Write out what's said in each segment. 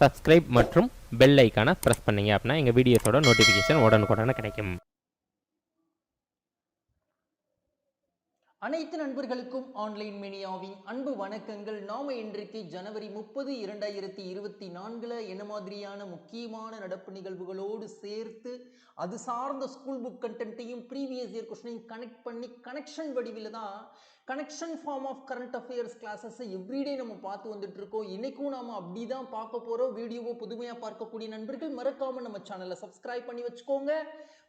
Subscribe மற்றும் bell ஐக்கானை press பண்ணீங்க அப்படின்னா எங்கள் வீடியோஸோட நோட்டிஃபிகேஷன் உடனுக்குடனே கிடைக்கும். அனைத்து நண்பர்களுக்கும் ஆன்லைன் மீடியாவின் அன்பு வணக்கங்கள். நாம இன்றைக்கு ஜனவரி 30, 2024 என்ன மாதிரியான முக்கியமான நடப்பு நிகழ்வுகளோடு சேர்த்து அது சார்ந்த ஸ்கூல் புக் கண்டென்ட்டையும் ப்ரீவியஸ் இயர் கொஸ்டினையும் கனெக்ட் பண்ணி கனெக்ஷன் வடிவில் தான் connection form of current affairs classes everyday நம்ம பார்த்து வந்துட்டு இருக்கோம். இன்னைக்கும் நாம அப்படிதான் பார்க்க போறோம். வீடியோவை புதுமையா பார்க்கக்கூடிய நண்பர்கள் மறக்காம நம்ம சேனலை சப்ஸ்கிரைப் பண்ணி வச்சுக்கோங்க.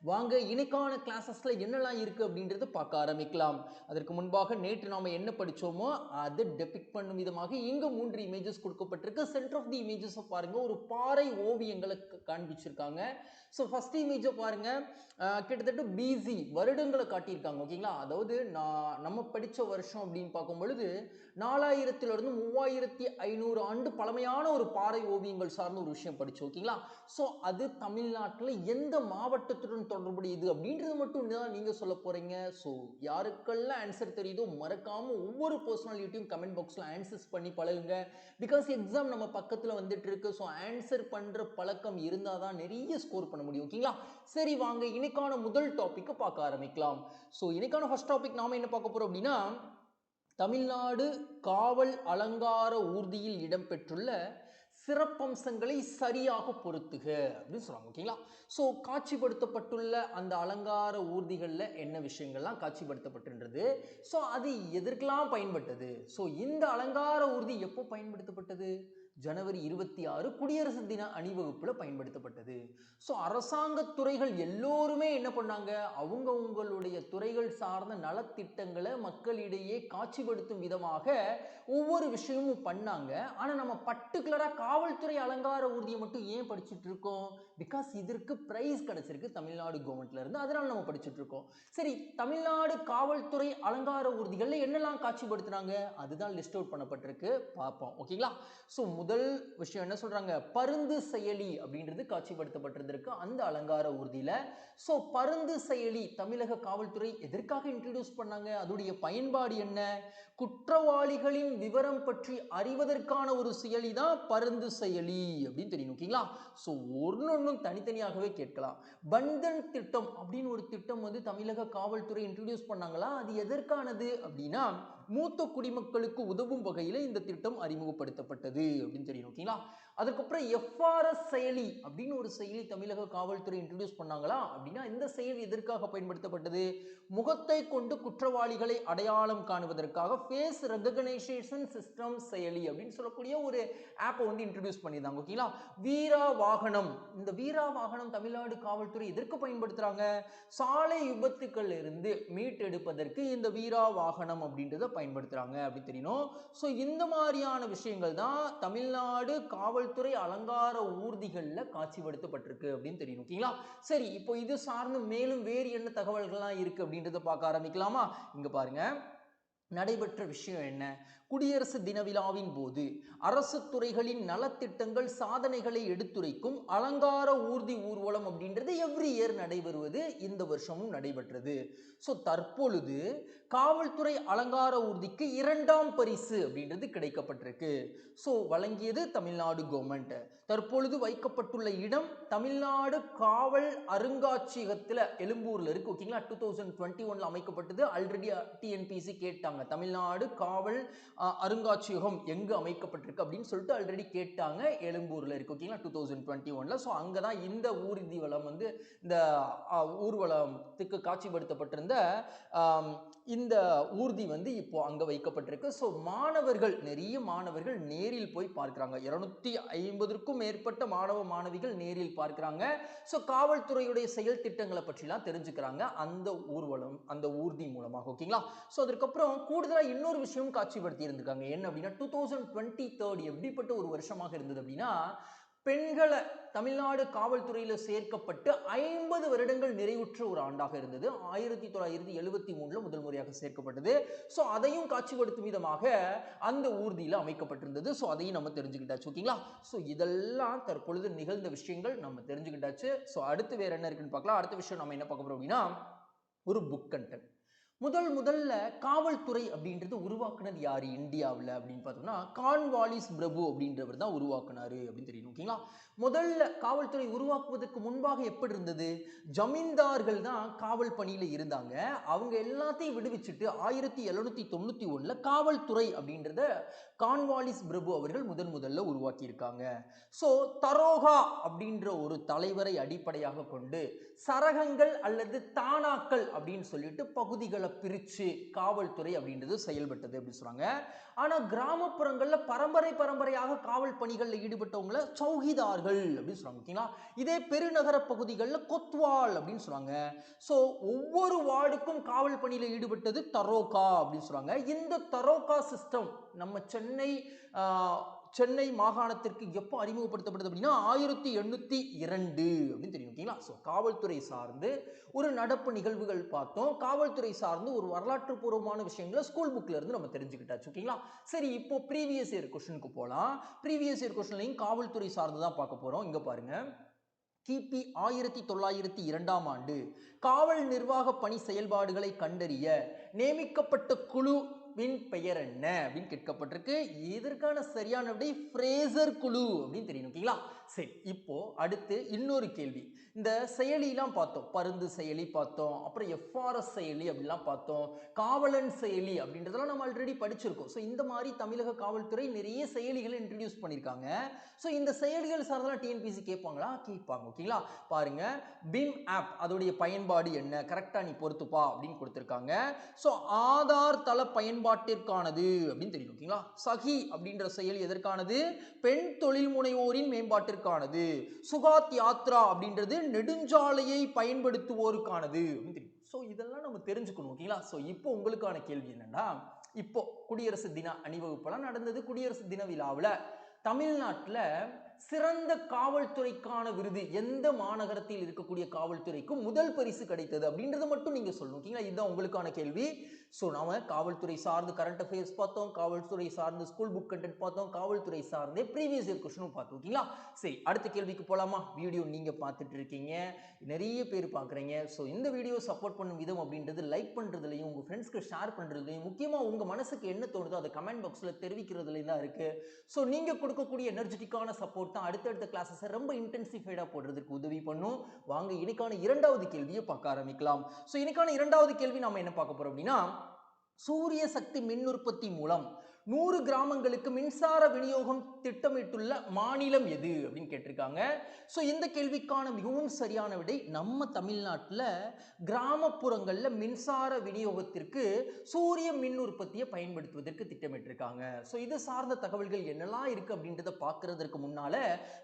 வாங்க இன்னைக்கான கிளாஸஸ்ல என்னெல்லாம் இருக்கு அப்படின்றத பார்க்க ஆரம்பிக்கலாம். அதற்கு முன்பாக நேற்று நாம என்ன படிச்சோமோ அதை டெபிக்ட் பண்ணும் விதமாக இங்க 3 இமேஜஸ் கொடுக்கப்பட்டிருக்கு. சென்டர் ஆஃப் தி இமேஜஸ் பாருங்க, ஒரு பாறை ஓவியங்களை காண்பிச்சிருக்காங்க. ஸோ ஃபர்ஸ்ட் இமேஜை பாருங்க, கிட்டத்தட்ட பிசி வருடங்களை காட்டியிருக்காங்க. ஓகேங்களா, அதாவது நம்ம படிச்ச வருஷம் அப்படின்னு பார்க்கும் பொழுது 4000 3500 ஆண்டு பழமையான ஒரு பாறை ஓவியங்கள் சார்ந்த ஒரு விஷயம் படிச்சோம். ஓகேங்களா, ஸோ அது தமிழ்நாட்டில் எந்த மாவட்டத்துடன் தொடர்புடையது அப்படின்றது மட்டும் தான் நீங்க சொல்ல போறீங்க. ஸோ யாருக்கெல்லாம் ஆன்சர் தெரியுதோ மறக்காம ஒவ்வொரு பர்சனாலிட்டியும் கமெண்ட் பாக்ஸ்ல ஆன்சர்ஸ் பண்ணி பழகுங்க. பிகாஸ் எக்ஸாம் நம்ம பக்கத்துல வந்துட்டு இருக்கு. ஸோ ஆன்சர் பண்ற பழக்கம் இருந்தாதான் நிறைய ஸ்கோர் பண்ண முடியும். ஓகேங்களா, சரி வாங்க இன்னைக்கான முதல் டாபிக் பார்க்க ஆரம்பிக்கலாம். ஸோ இன்னைக்கான ஃபர்ஸ்ட் டாபிக் நாம என்ன பார்க்க போறோம் அப்படின்னா, தமிழ்நாடு காவல் அலங்கார ஊர்தியில் இடம்பெற்றுள்ள சிறப்பம்சங்களை சரியாக பொருத்துக அப்படின்னு சொல்றாங்க. ஓகேங்களா, ஸோ காட்சிப்படுத்தப்பட்டுள்ள அந்த அலங்கார ஊர்திகளில் என்ன விஷயங்கள்லாம் காட்சிப்படுத்தப்பட்டுன்றது, ஸோ அது எதற்கெல்லாம் பயன்பட்டது, ஸோ இந்த அலங்கார ஊர்தி எப்போ பயன்படுத்தப்பட்டது, ஜனவரி 26 குடியரசு தின அணிவகுப்புல பயன்படுத்தப்பட்டது. ஸோ அரசாங்க துறைகள் எல்லோருமே என்ன பண்ணாங்க, அவங்களுடைய துறைகள் சார்ந்த நலத்திட்டங்களை மக்களிடையே காட்சிப்படுத்தும் விதமாக ஒவ்வொரு விஷயமும் பண்ணாங்க. ஆனா நம்ம பர்டிகுலரா காவல்துறை அலங்கார ஊர்தியை மட்டும் ஏன் படிச்சுட்டு இருக்கோம், பிகாஸ் இதற்கு பிரைஸ் கிடைச்சிருக்கு தமிழ்நாடு கவர்மெண்ட்ல இருந்து, அதனால நம்ம படிச்சுட்டு இருக்கோம். சரி, தமிழ்நாடு காவல்துறை அலங்கார ஊர்திகள்ல என்னெல்லாம் காட்சிப்படுத்துறாங்க அதுதான் லிஸ்ட் அவுட் பண்ணப்பட்டிருக்கு, பார்ப்போம். ஓகேங்களா, ஸோ முதல் விஷயம் என்ன சொல்றாங்க, பருந்து செயலி அப்படின்றது காட்சிப்படுத்தப்பட்டிருந்திருக்கு அந்த அலங்கார ஊர்தியில. ஸோ பருந்து செயலி தமிழக காவல்துறை எதற்காக இன்ட்ரடியூஸ் பண்ணாங்க, அதோடைய பயன்பாடு என்ன, குற்றவாளிகளின் விவரம் பற்றி அறிவதற்கான ஒரு செயலி தான் பருந்து செயலி அப்படின்னு தெரியும். ஓகேங்களா, ஸோ ஒன்னொன்னும் தனித்தனியாகவே கேட்கலாம். பந்தன் திட்டம் அப்படின்னு ஒரு திட்டம் வந்து தமிழக காவல்துறை இன்ட்ரடியூஸ் பண்ணாங்களா, அது எதற்கானது அப்படின்னா மூத்த குடிமக்களுக்கு உதவும் வகையில் இந்த திட்டம் அறிமுகப்படுத்தப்பட்டது அப்படின்னு தெரியும். ஓகேங்களா, அதுக்கப்புறம் எஃப்ஆர்எஸ் செயலி அப்படின்னு ஒரு செயலி தமிழக காவல்துறை இன்ட்ரடியூஸ் பண்ணாங்களா அப்படின்னா இந்த செயலி எதற்காக பயன்படுத்தப்பட்டது, முகத்தை கொண்டு குற்றவாளிகளை அடையாளம் காணுவதற்காக ஃபேஸ் ரெகக்னைசேஷன் சிஸ்டம் செயலி அப்படின்னு சொல்லக்கூடிய ஒரு ஆப்பை வந்து இன்ட்ரடியூஸ் பண்ணியிருந்தாங்க. ஓகேங்களா, வீரா வாகனம், இந்த வீரா வாகனம் தமிழ்நாடு காவல்துறை எதற்கு பயன்படுத்துறாங்க, சாலை விபத்துக்கள் இருந்து மீட்டெடுப்பதற்கு இந்த வீரா வாகனம் அப்படின்றத பயன்படுத்துறாங்க அப்படின்னு தெரியணும். ஸோ இந்த மாதிரியான விஷயங்கள் தான் தமிழ்நாடு காவல்துறை அலங்கார ஊர்திகள்ல காட்சிப்படுத்தப்பட்டிருக்கு அப்படின்னு தெரியும். ஓகேங்களா, சரி இப்போ இது சார்ந்து மேலும் வேறு என்ன தகவல்கள்லாம் இருக்கு அப்படின்றத பார்க்க ஆரம்பிக்கலாமா. இங்க பாருங்க, நடைபெற்ற விஷயம் என்ன, குடியரசு தின விழாவின் போது அரசு துறைகளின் நலத்திட்டங்கள் சாதனைகளை எடுத்துரைக்கும் அலங்கார ஊர்தி ஊர்வலம் அப்படின்றது எவ்ரி இயர் நடைபெறுவது இந்த வருஷமும் நடைபெற்றது. ஸோ தற்பொழுது காவல்துறை அலங்கார ஊர்திக்கு 2ஆம் பரிசு அப்படின்றது கிடைக்கப்பட்டிருக்கு. ஸோ வழங்கியது தமிழ்நாடு கவர்மெண்ட். தற்பொழுது வைக்கப்பட்டுள்ள இடம் தமிழ்நாடு காவல் அருங்காட்சியகத்தில் எழும்பூர்ல இருக்கு. ஓகேங்களா, 2021 அமைக்கப்பட்டது. ஆல்ரெடி டிஎன்பிசி கேட்டாங்க தமிழ்நாடு காவல் அருங்காட்சியகம் எங்கு அமைக்கப்பட்டிருக்கு அப்படின்னு சொல்லிட்டு ஆல்ரெடி கேட்டாங்க. எழும்பூர்ல இருக்கு. ஓகேங்களா, 2021. ஸோ அங்கதான் இந்த ஊர்வலம் வந்து இந்த ஊர்வலத்துக்கு காட்சிப்படுத்தப்பட்டிருந்த இந்த ஊர்தி வந்து இப்போ அங்க வைக்கப்பட்டிருக்கு. ஸோ மாணவர்கள், நிறைய மாணவர்கள் நேரில் போய் பார்க்கிறாங்க. 250க்கும் மேற்பட்ட மாணவ மாணவிகள் நேரில் பார்க்கிறாங்க. ஸோ காவல்துறையுடைய செயல் திட்டங்களை பற்றிலாம் தெரிஞ்சுக்கிறாங்க அந்த ஊர்வலம் அந்த ஊர்தி மூலமாக. ஓகேங்களா, ஸோ அதுக்கப்புறம் கூடுதலா இன்னொரு விஷயம் காட்சிப்படுத்தி இருந்திருக்காங்க. என்ன அப்படின்னா 2023 எப்படிப்பட்ட ஒரு வருஷமாக இருந்தது அப்படின்னா, பெண்களை தமிழ்நாடு காவல்துறையில சேர்க்கப்பட்டு 50 வருடங்கள் நிறைவுற்ற ஒரு ஆண்டாக இருந்தது. 1973 முதல் முறையாக சேர்க்கப்பட்டது. ஸோ அதையும் காட்சிப்படுத்தும் விதமாக அந்த ஊர்தியில அமைக்கப்பட்டிருந்தது. ஸோ அதையும் நம்ம தெரிஞ்சுக்கிட்டாச்சு. ஓகேங்களா, ஸோ இதெல்லாம் தற்பொழுது நிகழ்ந்த விஷயங்கள் நம்ம தெரிஞ்சுக்கிட்டாச்சு. ஸோ அடுத்து வேற என்ன இருக்குன்னு பார்க்கலாம். அடுத்த விஷயம் நம்ம என்ன பார்க்க போறோம் அப்படின்னா, ஒரு புக் கண்டென்ட். முதல்ல காவல்துறை அப்படின்றது உருவாக்குனது யாரு இந்தியாவில் அப்படின்னு பார்த்தோம்னா கார்ன்வாலிஸ் பிரபு அப்படின்றவர் தான் உருவாக்குனாரு அப்படின்னு தெரியும். ஓகேங்களா? முதல்ல காவல்துறை உருவாக்குவதற்கு முன்பாக எப்படி இருந்தது? ஜமீன்தார்கள் தான் காவல் பணியில இருந்தாங்க. அவங்க எல்லாத்தையும் விடுவிச்சுட்டு 1791 காவல்துறை அப்படின்றத கார்ன்வாலிஸ் பிரபு அவர்கள் முதல்ல உருவாக்கி இருக்காங்க. ஸோ தரோகா அப்படின்ற ஒரு தலைவரை அடிப்படையாக கொண்டு சரகங்கள் அல்லது தானாக்கள் அப்படின்னு சொல்லிட்டு பகுதிகளை பிரிச்சு காவல்துறை அப்படின்றது செயல்பட்டது அப்படின்னு சொல்றாங்க. ஆனா கிராமப்புறங்கள்ல பரம்பரையாக காவல் பணிகளில் ஈடுபட்டவங்களை சௌகிதார்கள் அப்படின்னு சொல்றாங்க. ஓகேங்களா? இதே பெருநகர பகுதிகளில் கொத்வால் அப்படின்னு சொல்றாங்க. ஸோ ஒவ்வொரு வார்டுக்கும் காவல் பணியில் ஈடுபட்டது தரோகா அப்படின்னு சொல்றாங்க. இந்த தரோகா சிஸ்டம் நம்ம சென்னை மாகாணத்திற்கு எப்போ அறிமுகப்படுத்தப்பட்டது அப்படின்னா 1802 அப்படின்னு தெரியும். ஓகேங்களா? ஸோ காவல்துறை சார்ந்து ஒரு நடப்பு நிகழ்வுகள் பார்த்தோம். காவல்துறை சார்ந்து ஒரு வரலாற்று பூர்வமான விஷயங்களை ஸ்கூல் புக்ல இருந்து நம்ம தெரிஞ்சுக்கிட்டாச்சு. ஓகேங்களா? சரி, இப்போ ப்ரீவியஸ் இயர் கொஸ்டினுக்கு போகலாம். ப்ரீவியஸ் இயர் கொஸ்டின்லையும் காவல்துறை சார்ந்து தான் பார்க்க போறோம். இங்க பாருங்க, கிபி 1902ஆம் ஆண்டு காவல் நிர்வாக பணி செயல்பாடுகளை கண்டறிய நியமிக்கப்பட்ட குழு பெயர் என்ன அப்படின்னு கேட்கப்பட்டிருக்கு. இதற்கான சரியான விடை ஃப்ரேசர் குழு அப்படின்னு தெரியும். ஓகேங்களா? சரி, இப்போ அடுத்து இன்னொரு கேள்வி. இந்த செயலிலாம் பார்த்தோம், பருந்து செயலி பார்த்தோம், அப்புறம் எஃப்ஆர்எஸ் செயலி அப்படிலாம் பார்த்தோம், காவலன் செயலி அப்படின்றதெல்லாம் நம்ம ஆல்ரெடி படிச்சிருக்கோம். ஸோ இந்த மாதிரி தமிழக காவல்துறை நிறைய செயலிகளை இன்ட்ரடியூஸ் பண்ணியிருக்காங்க. ஸோ இந்த செயலிகள் சார்ந்தெல்லாம் டிஎன்பிசி கேட்பாங்களா? கேட்பாங்க. ஓகேங்களா? பாருங்க, பிம் ஆப் அதோடைய பயன்பாடு என்ன, கரெக்டா நீ பொறுத்துப்பா அப்படின்னு கொடுத்துருக்காங்க. ஸோ ஆதார் தள பயன்பாட்டிற்கானது அப்படின்னு தெரியும். ஓகேங்களா? சகி அப்படின்ற செயலி எதற்கானது? பெண் தொழில் முனைவோரின் மேம்பாட்டிற்கானது. சுகாத் யாத்ரா அப்படின்றது நெடுஞ்சாலையை பயன்படுத்துவோருக்கானது அப்படின்னு தெரியும். ஸோ இதெல்லாம் நம்ம தெரிஞ்சுக்கணும். ஓகேங்களா? ஸோ இப்போ உங்களுக்கான கேள்வி என்னன்னா, இப்போ குடியரசு தின அணிவகுப்பெல்லாம் நடந்தது. குடியரசு தின விழாவில் தமிழ்நாட்டில் சிறந்த காவல்துறைக்கான விருது எந்த மாநகரத்தில் இருக்கக்கூடிய காவல்துறைக்கு முதல் பரிசு கிடைத்தது அப்படின்றத மட்டும் நீங்க சொல்லணும். ஓகேங்களா? இதுதான் உங்களுக்கான கேள்வி. ஸோ நாம காவல்துறை சார்ந்து கரண்ட் அஃபேர்ஸ் பார்த்தோம், காவல்துறை சார்ந்து ஸ்கூல் புக் கண்டென்ட் பார்த்தோம், காவல்துறை சார்ந்தே ப்ரீவியஸ் இயர் கொஸ்டினும் பார்த்தோம். ஓகேங்களா? சரி, அடுத்த கேள்விக்கு போலாமா? வீடியோ நீங்க பார்த்துட்டு இருக்கீங்க, நிறைய பேர் பார்க்குறீங்க. ஸோ இந்த வீடியோ சப்போர்ட் பண்ணும் விதம் அப்படின்றது லைக் பண்றதுலையும் உங்க ஃப்ரெண்ட்ஸ்க்கு ஷேர் பண்றதுலையும் முக்கியமா உங்க மனசுக்கு என்ன தோணுதோ அதை கமெண்ட் பாக்ஸ்ல தெரிவிக்கிறதுலையும் தான் இருக்கு. ஸோ நீங்க கொடுக்கக்கூடிய எனர்ஜெட்டிக்கான சப்போர்ட் தான் அடுத்தடுத்த கிளாஸஸ் ரொம்ப இன்டென்சிஃபைடா போடுறதுக்கு உதவி பண்ணும். வாங்க இன்னைக்கான இரண்டாவது கேள்வியை பார்க்க ஆரம்பிக்கலாம். ஸோ இன்னைக்கான இரண்டாவது கேள்வி நாம என்ன பார்க்க போறோம் அப்படின்னா, சூரிய சக்தி மின் உற்பத்தி மூலம் 100 கிராமங்களுக்கு மின்சார விநியோகம் திட்டமிட்டுள்ள மாநிலம் எது அப்படின்னு கேட்டிருக்காங்க. ஸோ இந்த கேள்விக்கான மிகவும் சரியான விடை, நம்ம தமிழ்நாட்டில் கிராமப்புறங்களில் மின்சார விநியோகத்திற்கு சூரிய மின் உற்பத்தியை பயன்படுத்துவதற்கு திட்டமிட்டிருக்காங்க. ஸோ இது சார்ந்த தகவல்கள் என்னெல்லாம் இருக்கு அப்படின்றத பார்க்கறதுக்கு முன்னால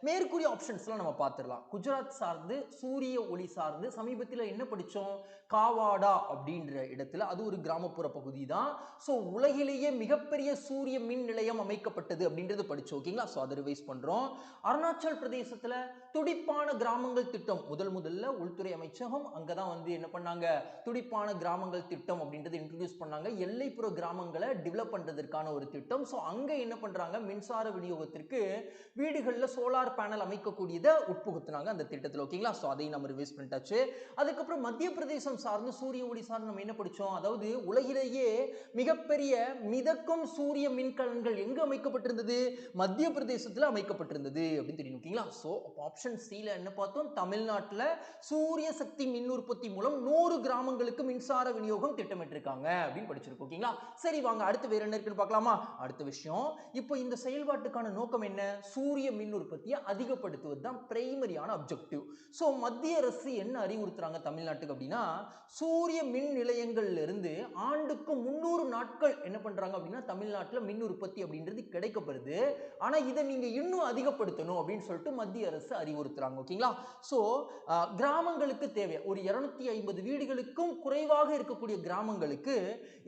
மேற்கூறிய ஆப்ஷன்ஸ்லாம் நம்ம பார்த்துடலாம். குஜராத் சார்ந்து சூரிய ஒளி சார்ந்து சமீபத்தில் என்ன படித்தோம்? காவாடா அப்படின்ற இடத்துல, அது ஒரு கிராமப்புற பகுதி தான். ஸோ உலகிலேயே மிகப்பெரிய சூரிய மின் நிலையம் அமைக்கப்பட்டது அப்படின்றது படிச்சோம். ஓகேங்களா? ஸோ அதை ரிவைஸ் பண்றோம். அருணாச்சல் பிரதேசத்துல துடிப்பான கிராமங்கள் திட்டம் முதல்ல உள்துறை அமைச்சகம் அங்கதான் என்ன பண்ணாங்க, துடிப்பான கிராமங்கள் திட்டம் அப்படின்றது இன்ட்ரோடியூஸ் பண்ணாங்க. எல்லைப்புற கிராமங்களை டெவலப் பண்றதற்கான ஒரு திட்டம். ஸோ அங்க என்ன பண்றாங்க, மின்சார விநியோகத்திற்கு வீடுகளில் சோலார் பேனல் அமைக்கக்கூடியதை உட்புகுத்தினாங்க அந்த திட்டத்தில். ஓகேங்களா? ஸோ அதையும் நம்ம ரிவைஸ் பண்ணிட்டாச்சு. அதுக்கப்புறம் மத்திய பிரதேசம் சார்ந்து சூரிய ஒளி சார்ந்து நம்ம என்ன படிச்சோம், அதாவது உலகிலேயே மிகப்பெரிய மிதக்கும் சூரிய மின்கலன்கள் எங்க அமைக்கப்பட்டிருந்தது? மத்திய பிரதேசத்தில் அமைக்கப்பட்டிருந்தது அப்படின்னு தெரியும். ஓகேங்களா? ஸோ ஆப்ஷன் சில என்ன பார்த்தோம், தமிழ்நாட்டில் சூரிய சக்தி மின் உற்பத்தி மூலம் 100 கிராமங்களுக்கு மின்சார விநியோகம் திட்டமிட்டிருக்காங்க அப்படின்னு படிச்சிருக்கோம். ஓகேங்களா? சரி, வாங்க அடுத்து வேற என்ன இருக்குன்னு பார்க்கலாமா? அடுத்த விஷயம், இப்போ இந்த செயல்பாட்டுக்கான நோக்கம் என்ன? சூரிய மின் உற்பத்தியை அதிகப்படுத்துவது தான் பிரைமரியான அப்ஜெக்டிவ். ஸோ மத்திய அரசு என்ன அறிவுறுத்துறாங்க தமிழ்நாட்டுக்கு அப்படின்னா, சூரிய மின் நிலையங்கள்ல இருந்து ஆண்டுக்கு 300 நாட்கள் என்ன பண்றாங்க அப்படின்னா தமிழ்நாட்டில் மின் உற்பத்தி அப்படின்றது கிடைக்கப்படுது. ஆனா இதை நீங்க இன்னும் அதிகப்படுத்தணும் அப்படின்னு சொல்லிட்டு மத்திய அரசு அறிவுறுத்துறாங்க. ஓகேங்களா? ஸோ கிராமங்களுக்கு தேவை ஒரு 250 வீடுகளுக்கும் குறைவாக இருக்கக்கூடிய கிராமங்களுக்கு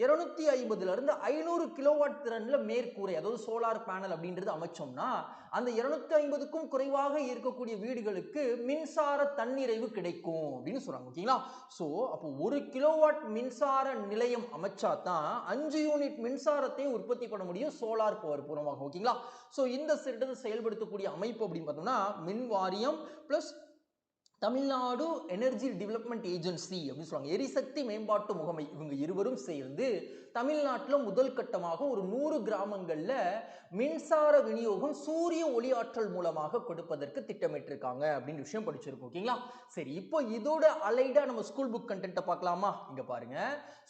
250 இருந்து 500 கிலோவாட் திறன்ல மேற்கூரை, அதாவது சோலார் பேனல் அப்படின்றது அமைச்சோம்னா அந்த 250க்கும் குறைவாக இருக்கக்கூடிய வீடுகளுக்கு மின்சார தன்னிறைவு கிடைக்கும் அப்படின்னு சொல்றாங்க. ஓகேங்களா? ஸோ அப்போ 1 கிலோவாட் மின்சார நிலையம் அமைச்சா தான் 5 யூனிட் மின்சாரத்தையும் உற்பத்தி பண்ண முடியும் சோலார் பவர் பூர்வமாக. ஓகேங்களா? ஸோ இந்த திட்டத்தை செயல்படுத்தக்கூடிய அமைப்பு அப்படின்னு பார்த்தோம்னா மின் வாரியம் plus Tamil Nadu energy development agency அப்படின்னு சொல்லுவாங்க, எரிசக்தி மேம்பாட்டு முகமை. இவங்க இருவரும் சேர்ந்து தமிழ்நாட்டில் முதல் கட்டமாக ஒரு 100 கிராமங்களில் மின்சார விநியோகம் சூரிய ஒளி ஆற்றல் மூலமாக கொடுப்பதற்கு திட்டமிட்டிருக்காங்க அப்படின்னு விஷயம் படிச்சிருக்கோம். ஓகேங்களா? சரி, இப்போ இதோட அலைடா நம்ம ஸ்கூல் புக் கண்டென்ட்டை பார்க்கலாமா? இங்க பாருங்க,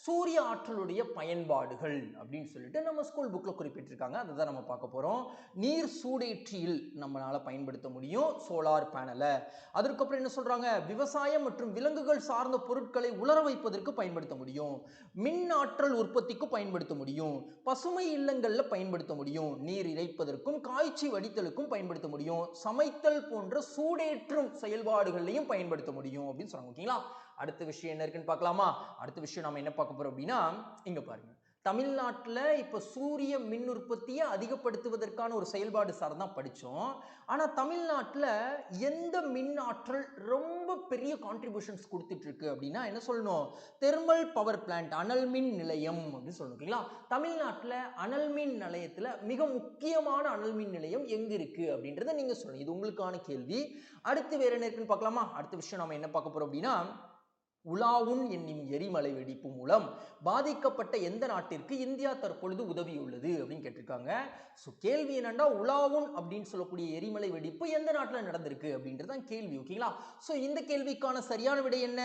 சூரிய ஆற்றலுடைய பயன்பாடுகள் அப்படின்னு சொல்லிட்டு நம்ம ஸ்கூல் புக்ல குறிப்பிட்டிருக்காங்க. அதை தான் நம்ம பார்க்க போறோம். நீர் சூடேற்றியில் நம்மளால பயன்படுத்த முடியும் சோலார் பேனலை. அதற்கப்புறம் என்ன சொல்றாங்க, விவசாயம் மற்றும் விலங்குகள் சார்ந்த பொருட்களை உலர வைப்பதற்கு பயன்படுத்த முடியும், மின் ஆற்றல் உற்பத்திக்கு பயன்படுத்த முடியும், பசுமை இல்லங்கள்ல பயன்படுத்த முடியும், நீர் இறைப்பதற்கும் காய்ச்சி வடித்தலுக்கும் பயன்படுத்த முடியும், சமைத்தல் போன்ற சூடேற்றும் செயல்பாடுகளையும் பயன்படுத்த முடியும் அப்படின்னு சொல்றாங்க. ஓகேங்களா? அடுத்த விஷயம் என்ன இருக்குன்னு பார்க்கலாமா? அடுத்த விஷயம் நம்ம என்ன பார்க்க போறோம் அப்படின்னா, இங்க பாருங்க, தமிழ்நாட்டில் இப்போ சூரிய மின் உற்பத்தியை அதிகப்படுத்துவதற்கான ஒரு செயல்பாடு சார்தான் படித்தோம். ஆனால் தமிழ்நாட்டில் எந்த மின் ஆற்றல் ரொம்ப பெரிய கான்ட்ரிபியூஷன்ஸ் கொடுத்துட்டு இருக்கு அப்படின்னா என்ன சொல்லணும், தெர்மல் பவர் பிளான்ட், அனல் மின் நிலையம் அப்படின்னு சொல்லணும். ஓகேங்களா? தமிழ்நாட்டில் அனல் மின் நிலையத்தில் மிக முக்கியமான அனல் மின் நிலையம் எங்க இருக்கு அப்படின்றத நீங்க சொல்லணும். இது உங்களுக்கான கேள்வி. அடுத்து வேற என்ன இருக்குன்னு பார்க்கலாமா? அடுத்த விஷயம் நம்ம என்ன பார்க்க போறோம் அப்படின்னா, உலாவுன் என்னும் எரிமலை வெடிப்பு மூலம் பாதிக்கப்பட்ட எந்த நாட்டிற்கு இந்தியா தற்பொழுது உதவியுள்ளது அப்படின்னு கேட்டிருக்காங்க. ஸோ கேள்வி என்னன்னா, உலாவுன் அப்படின்னு சொல்லக்கூடிய எரிமலை வெடிப்பு எந்த நாட்டில் நடந்திருக்கு அப்படின்றதான் கேள்வி. ஓகேங்களா? ஸோ இந்த கேள்விக்கான சரியான விடை என்ன,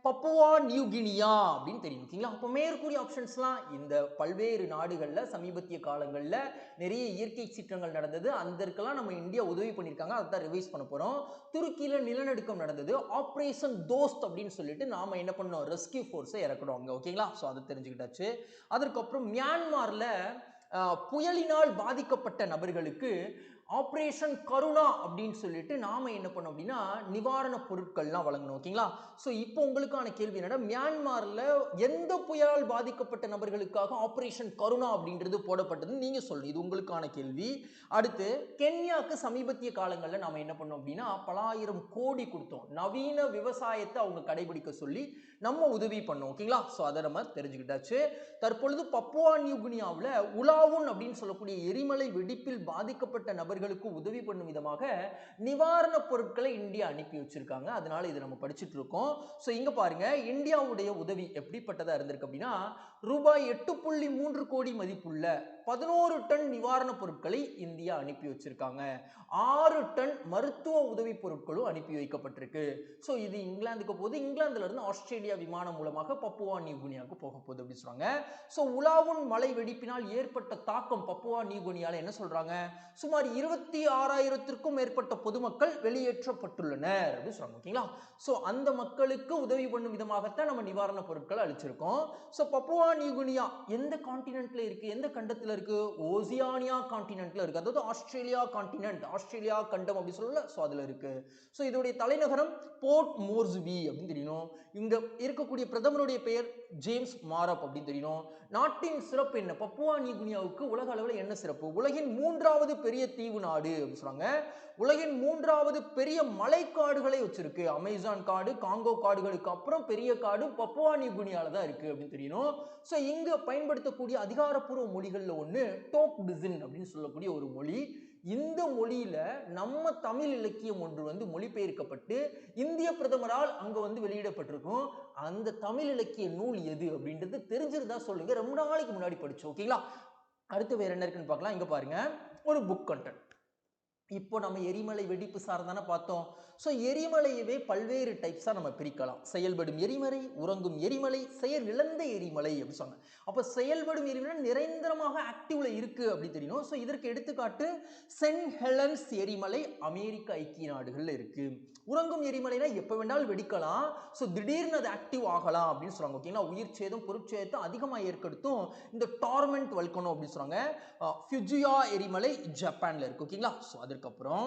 பப்புவா நியூ கினியா அப்படின்னு தெரியும். ஓகேங்களா? அப்போ மேற்கூறிய ஆப்ஷன்ஸ்லாம் இந்த பல்வேறு நாடுகளில் சமீபத்திய காலங்களில் நிறைய இயற்கை சீற்றங்கள் நடந்தது, அதற்கெல்லாம் நம்ம இந்தியா உதவி பண்ணியிருக்காங்க. அதை தான் ரிவைஸ் பண்ண போகிறோம். துருக்கியில் நிலநடுக்கம் நடந்தது, ஆப்ரேஷன் தோஸ்த் அப்படின்னு சொல்லிட்டு நாம என்ன பண்ணோம், ரெஸ்கியூ ஃபோர்ஸை இறக்கணும் அங்கே. ஓகேங்களா? ஸோ அதை தெரிஞ்சுக்கிட்டாச்சு. அதற்கப்புறம் மியான்மரில் புயலினால் பாதிக்கப்பட்ட நபர்களுக்கு ஆப்ரேஷன் கருணா அப்படின்னு சொல்லிட்டு நாம என்ன பண்ணோம் அப்படின்னா நிவாரண பொருட்கள்லாம் வழங்கணும். ஓகேங்களா? ஸோ இப்போ உங்களுக்கான கேள்வி என்னன்னா, மியான்மரில் எந்த புயலால் பாதிக்கப்பட்ட நபர்களுக்காக ஆப்ரேஷன் கருணா அப்படின்றது போடப்பட்டது நீங்க சொல்லணும். இது உங்களுக்கான கேள்வி. அடுத்து, கென்யாவுக்கு சமீபத்திய காலங்களில் நாம என்ன பண்ணோம் அப்படின்னா பல ஆயிரம் கோடி கொடுத்தோம், நவீன விவசாயத்தை அவங்க கடைபிடிக்க சொல்லி நம்ம உதவி பண்ணோம். ஓகேங்களா? ஸோ அதை நம்ம தெரிஞ்சுக்கிட்டாச்சு. தற்பொழுது பப்புவா நியூ கினியாவில் உலாவுன் அப்படின்னு சொல்லக்கூடிய எரிமலை வெடிப்பில் பாதிக்கப்பட்ட நபர்களுக்கு உதவி பண்ணும் விதமாக நிவாரண பொருட்களை இந்தியா அனுப்பி வச்சிருக்காங்க. அதனால இதை நம்ம படிச்சுட்டு இருக்கோம். ஸோ இங்க பாருங்க, இந்தியாவுடைய உதவி எப்படிப்பட்டதா இருந்திருக்கு அப்படின்னா, ரூபாய் 8.3 கோடி மதிப்புள்ள 11 டன் நிவாரண பொருட்களை இந்தியா அனுப்பி வச்சிருக்காங்க. 6 டன் மருத்துவ உதவி பொருட்களும் அனுப்பி வைக்கப்பட்டிருக்கு. ஸோ இது இங்கிலாந்துக்கு போகுது, இங்கிலாந்துல இருந்து ஆஸ்திரேலியா விமானம் மூலமாக பப்புவா நியூ கினியாவுக்கு போக போகுது அப்படின்னு சொல்றாங்க. ஸோ உலாவுன் மலை வெடிப்பினால் ஏற்பட்ட தாக்கம் பப்புவா நியூ கினியால என்ன சொல்றாங்க, சுமார் 26,000க்கும் மேற்பட்ட பொதுமக்கள் வெளியேற்றப்பட்டுள்ளனர் அப்படின்னு சொல்றாங்க. ஓகேங்களா? ஸோ அந்த மக்களுக்கு உதவி பண்ணும் விதமாகத்தான் நம்ம நிவாரண பொருட்களை அளிச்சிருக்கோம். ஸோ பப்புவா நியூ கினியா எந்த கான்டினென்ட்ல இருக்கு, எந்த கண்டத்துல இருக்கு, ஓசியானியா கான்டினென்ட்ல இருக்கு. அதாவது ஆஸ்திரேலியா கான்டினென்ட், ஆஸ்திரேலியா கண்டம் அப்படி சொல்லல. ஸோ அதுல இருக்கு. ஸோ இதோடைய தலைநகரம் போர்ட் மோர்ஸ்பி அப்படின்னு தெரியணும். இங்க இருக்கக்கூடிய பிரதமருடைய பெயர் ஜேம்ஸ் மாரப் அப்படின்னு தெரியணும். நாட்டின் சிறப்பு என்ன, பப்புவா நியூ கினியாவுக்கு உலக அளவில் என்ன சிறப்பு, உலகின் 3வது பெரிய தீவு நாடு அப்படின்னு சொல்றாங்க. உலகின் 3வது பெரிய மலைக்காடுகளை வச்சிருக்கு. அமேசான் காடு, காங்கோ காடுகளுக்கு அப்புறம் பெரிய காடு பப்புவா நியூ கினியால தான் இருக்கு அப்படின்னு தெரியணும். ஸோ இங்க பயன்படுத்தக்கூடிய அதிகாரப்பூர்வ மொழிகள்ல ஒன்று டோக் டிசின் அப்படின்னு சொல்லக்கூடிய ஒரு மொழி. இந்த மொழியில நம்ம தமிழ் இலக்கியம் ஒன்று வந்து மொழிபெயர்க்கப்பட்டு இந்திய பிரதமரால் அங்க வந்து வெளியிடப்பட்டிருக்கும். அந்த தமிழ் இலக்கிய நூல் எது அப்படின்றது தெரிஞ்சிருந்தா சொல்லுங்க, ரொம்ப நாளைக்கு முன்னாடி படிச்சோம். ஓகேங்களா? அடுத்து வேற என்ன இருக்குன்னு பார்க்கலாம். இங்க பாருங்க, ஒரு புக் கண்டென்ட். இப்போ நம்ம எரிமலை வெடிப்பு சார்ந்தானே பார்த்தோம். ஸோ எரிமலையவே பல்வேறு டைப்ஸாக நம்ம பிரிக்கலாம். செயல்படும் எரிமலை, உறங்கும் எரிமலை, செயல் இழந்த எரிமலை அப்படி சொன்னாங்க. அப்போ செயல்படும் எரிமலை நிரந்தரமாக ஆக்டிவ்ல இருக்கு அப்படி தெரியணும். ஸோ இதற்கு எடுத்துக்காட்டு சென்ட் ஹெலன்ஸ் எரிமலை அமெரிக்க ஐக்கிய நாடுகள்ல இருக்கு. உறங்கும் எரிமலைனா எப்போ வேணாலும் வெடிக்கலாம். ஸோ திடீர்னு அது ஆக்டிவ் ஆகலாம் அப்படின்னு சொல்றாங்க. ஓகேங்களா? உயிர் சேதம் பொருட்சேதத்தை அதிகமாக ஏற்படுத்தும் இந்த டார்மெண்ட் வல்கனோ அப்படின்னு சொல்றாங்க. ஃபியூஜியா எரிமலை ஜப்பான்ல இருக்கு. ஓகேங்களா? ஸோ அதற்கப்புறம்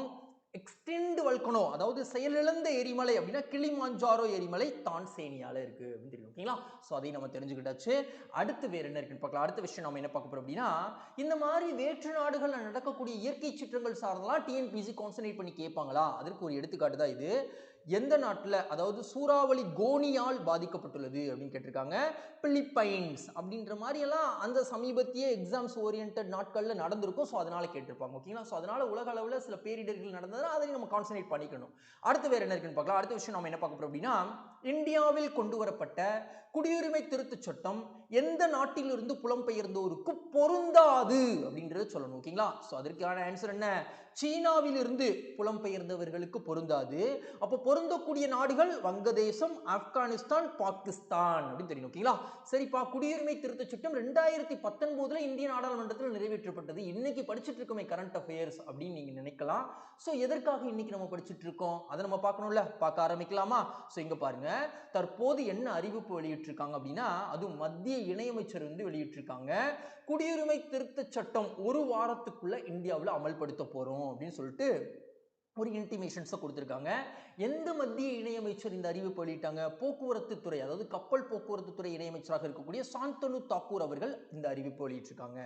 எக்ஸ்டெண்ட் வல்கனோ, அதாவது செயலிழந்த எரிமலை அப்படின்னா கிளிமாஞ்சாரோ எரிமலை தான்சேனியால இருக்கு அப்படின்னு தெரியும். ஓகேங்களா? ஸோ அதையும் நம்ம தெரிஞ்சுக்கிட்டாச்சு. அடுத்து வேற என்ன இருக்குன்னு பார்க்கலாம். அடுத்த விஷயம் நம்ம என்ன பார்க்க போறோம் அப்படின்னா, இந்த மாதிரி வேற்று நாடுகள்ல நடக்கக்கூடிய இயற்கை சீற்றங்கள் சார்ந்தெல்லாம் டிஎன்பிசி கான்சன்ட்ரேட் பண்ணி கேட்பாங்களா, அதற்கு ஒரு எடுத்துக்காட்டு தான் இது. எந்த நாட்டில், அதாவது சூறாவளி கோனியால் பாதிக்கப்பட்டுள்ளது அப்படின்னு கேட்டிருக்காங்க. பிலிப்பைன்ஸ் அப்படின்ற மாதிரி எல்லாம் அந்த சமீபத்திய எக்ஸாம்ஸ் ஓரியன்ட் நாட்களில் நடந்திருக்கும். ஸோ அதனால கேட்டிருப்பாங்க. ஓகேங்களா? ஸோ அதனால உலக அளவில் சில பேரிடர்கள் நடந்ததுன்னா அதை நம்ம கான்சன்ட்ரேட் பண்ணிக்கணும். அடுத்து வேற என்ன இருக்குன்னு பார்க்கலாம். அடுத்த விஷயம் நம்ம என்ன பார்க்க போறோம் அப்படின்னா, இந்தியாவில் கொண்டு வரப்பட்ட குடியுரிமை திருத்தச் சட்டம் எந்த நாட்டிலிருந்து புலம்பெயர்ந்தோருக்கு பொருந்தாது அப்படின்றத சொல்லணும். ஓகேங்களா? ஸோ அதற்கான ஆன்சர் என்ன? சீனாவிலிருந்து புலம்பெயர்ந்தவர்களுக்கு பொருந்தாது. அப்போ பொருந்தக்கூடிய நாடுகள் வங்கதேசம், ஆப்கானிஸ்தான், பாகிஸ்தான் அப்படின்னு தெரியும். ஓகேங்களா? சரிப்பா, குடியுரிமை திருத்த சட்டம் 2019 இந்திய நாடாளுமன்றத்தில் நிறைவேற்றப்பட்டது. இன்னைக்கு படிச்சுட்டு இருக்கோமே கரண்ட் அஃபேர்ஸ் அப்படின்னு நீங்க நினைக்கலாம். ஸோ எதற்காக இன்னைக்கு நம்ம படிச்சுட்டு இருக்கோம் அதை நம்ம பார்க்கணும்ல. பார்க்க ஆரம்பிக்கலாமா? ஸோ இங்க பாருங்க, தற்போது என்ன அறிவிப்பு வெளியிட்டிருக்காங்க அப்படின்னா, அதுவும் மத்திய இணையமைச்சர் வந்து வெளியிட்டிருக்காங்க. குடியுரிமை திருத்த சட்டம் ஒரு வாரத்துக்குள்ள இந்தியாவில் அமல்படுத்த போறோம் அப்படின்னு சொல்லிட்டு ஒரு இன்டிமேஷன்ஸை கொடுத்துருக்காங்க. எந்த மத்திய இணையமைச்சர் இந்த அறிவிப்பு வெளியிட்டாங்க? போக்குவரத்து துறை, அதாவது கப்பல் போக்குவரத்து துறை இணையமைச்சராக இருக்கக்கூடிய சாந்தனு தாக்கூர் அவர்கள் இந்த அறிவிப்பு வெளியிட்டிருக்காங்க.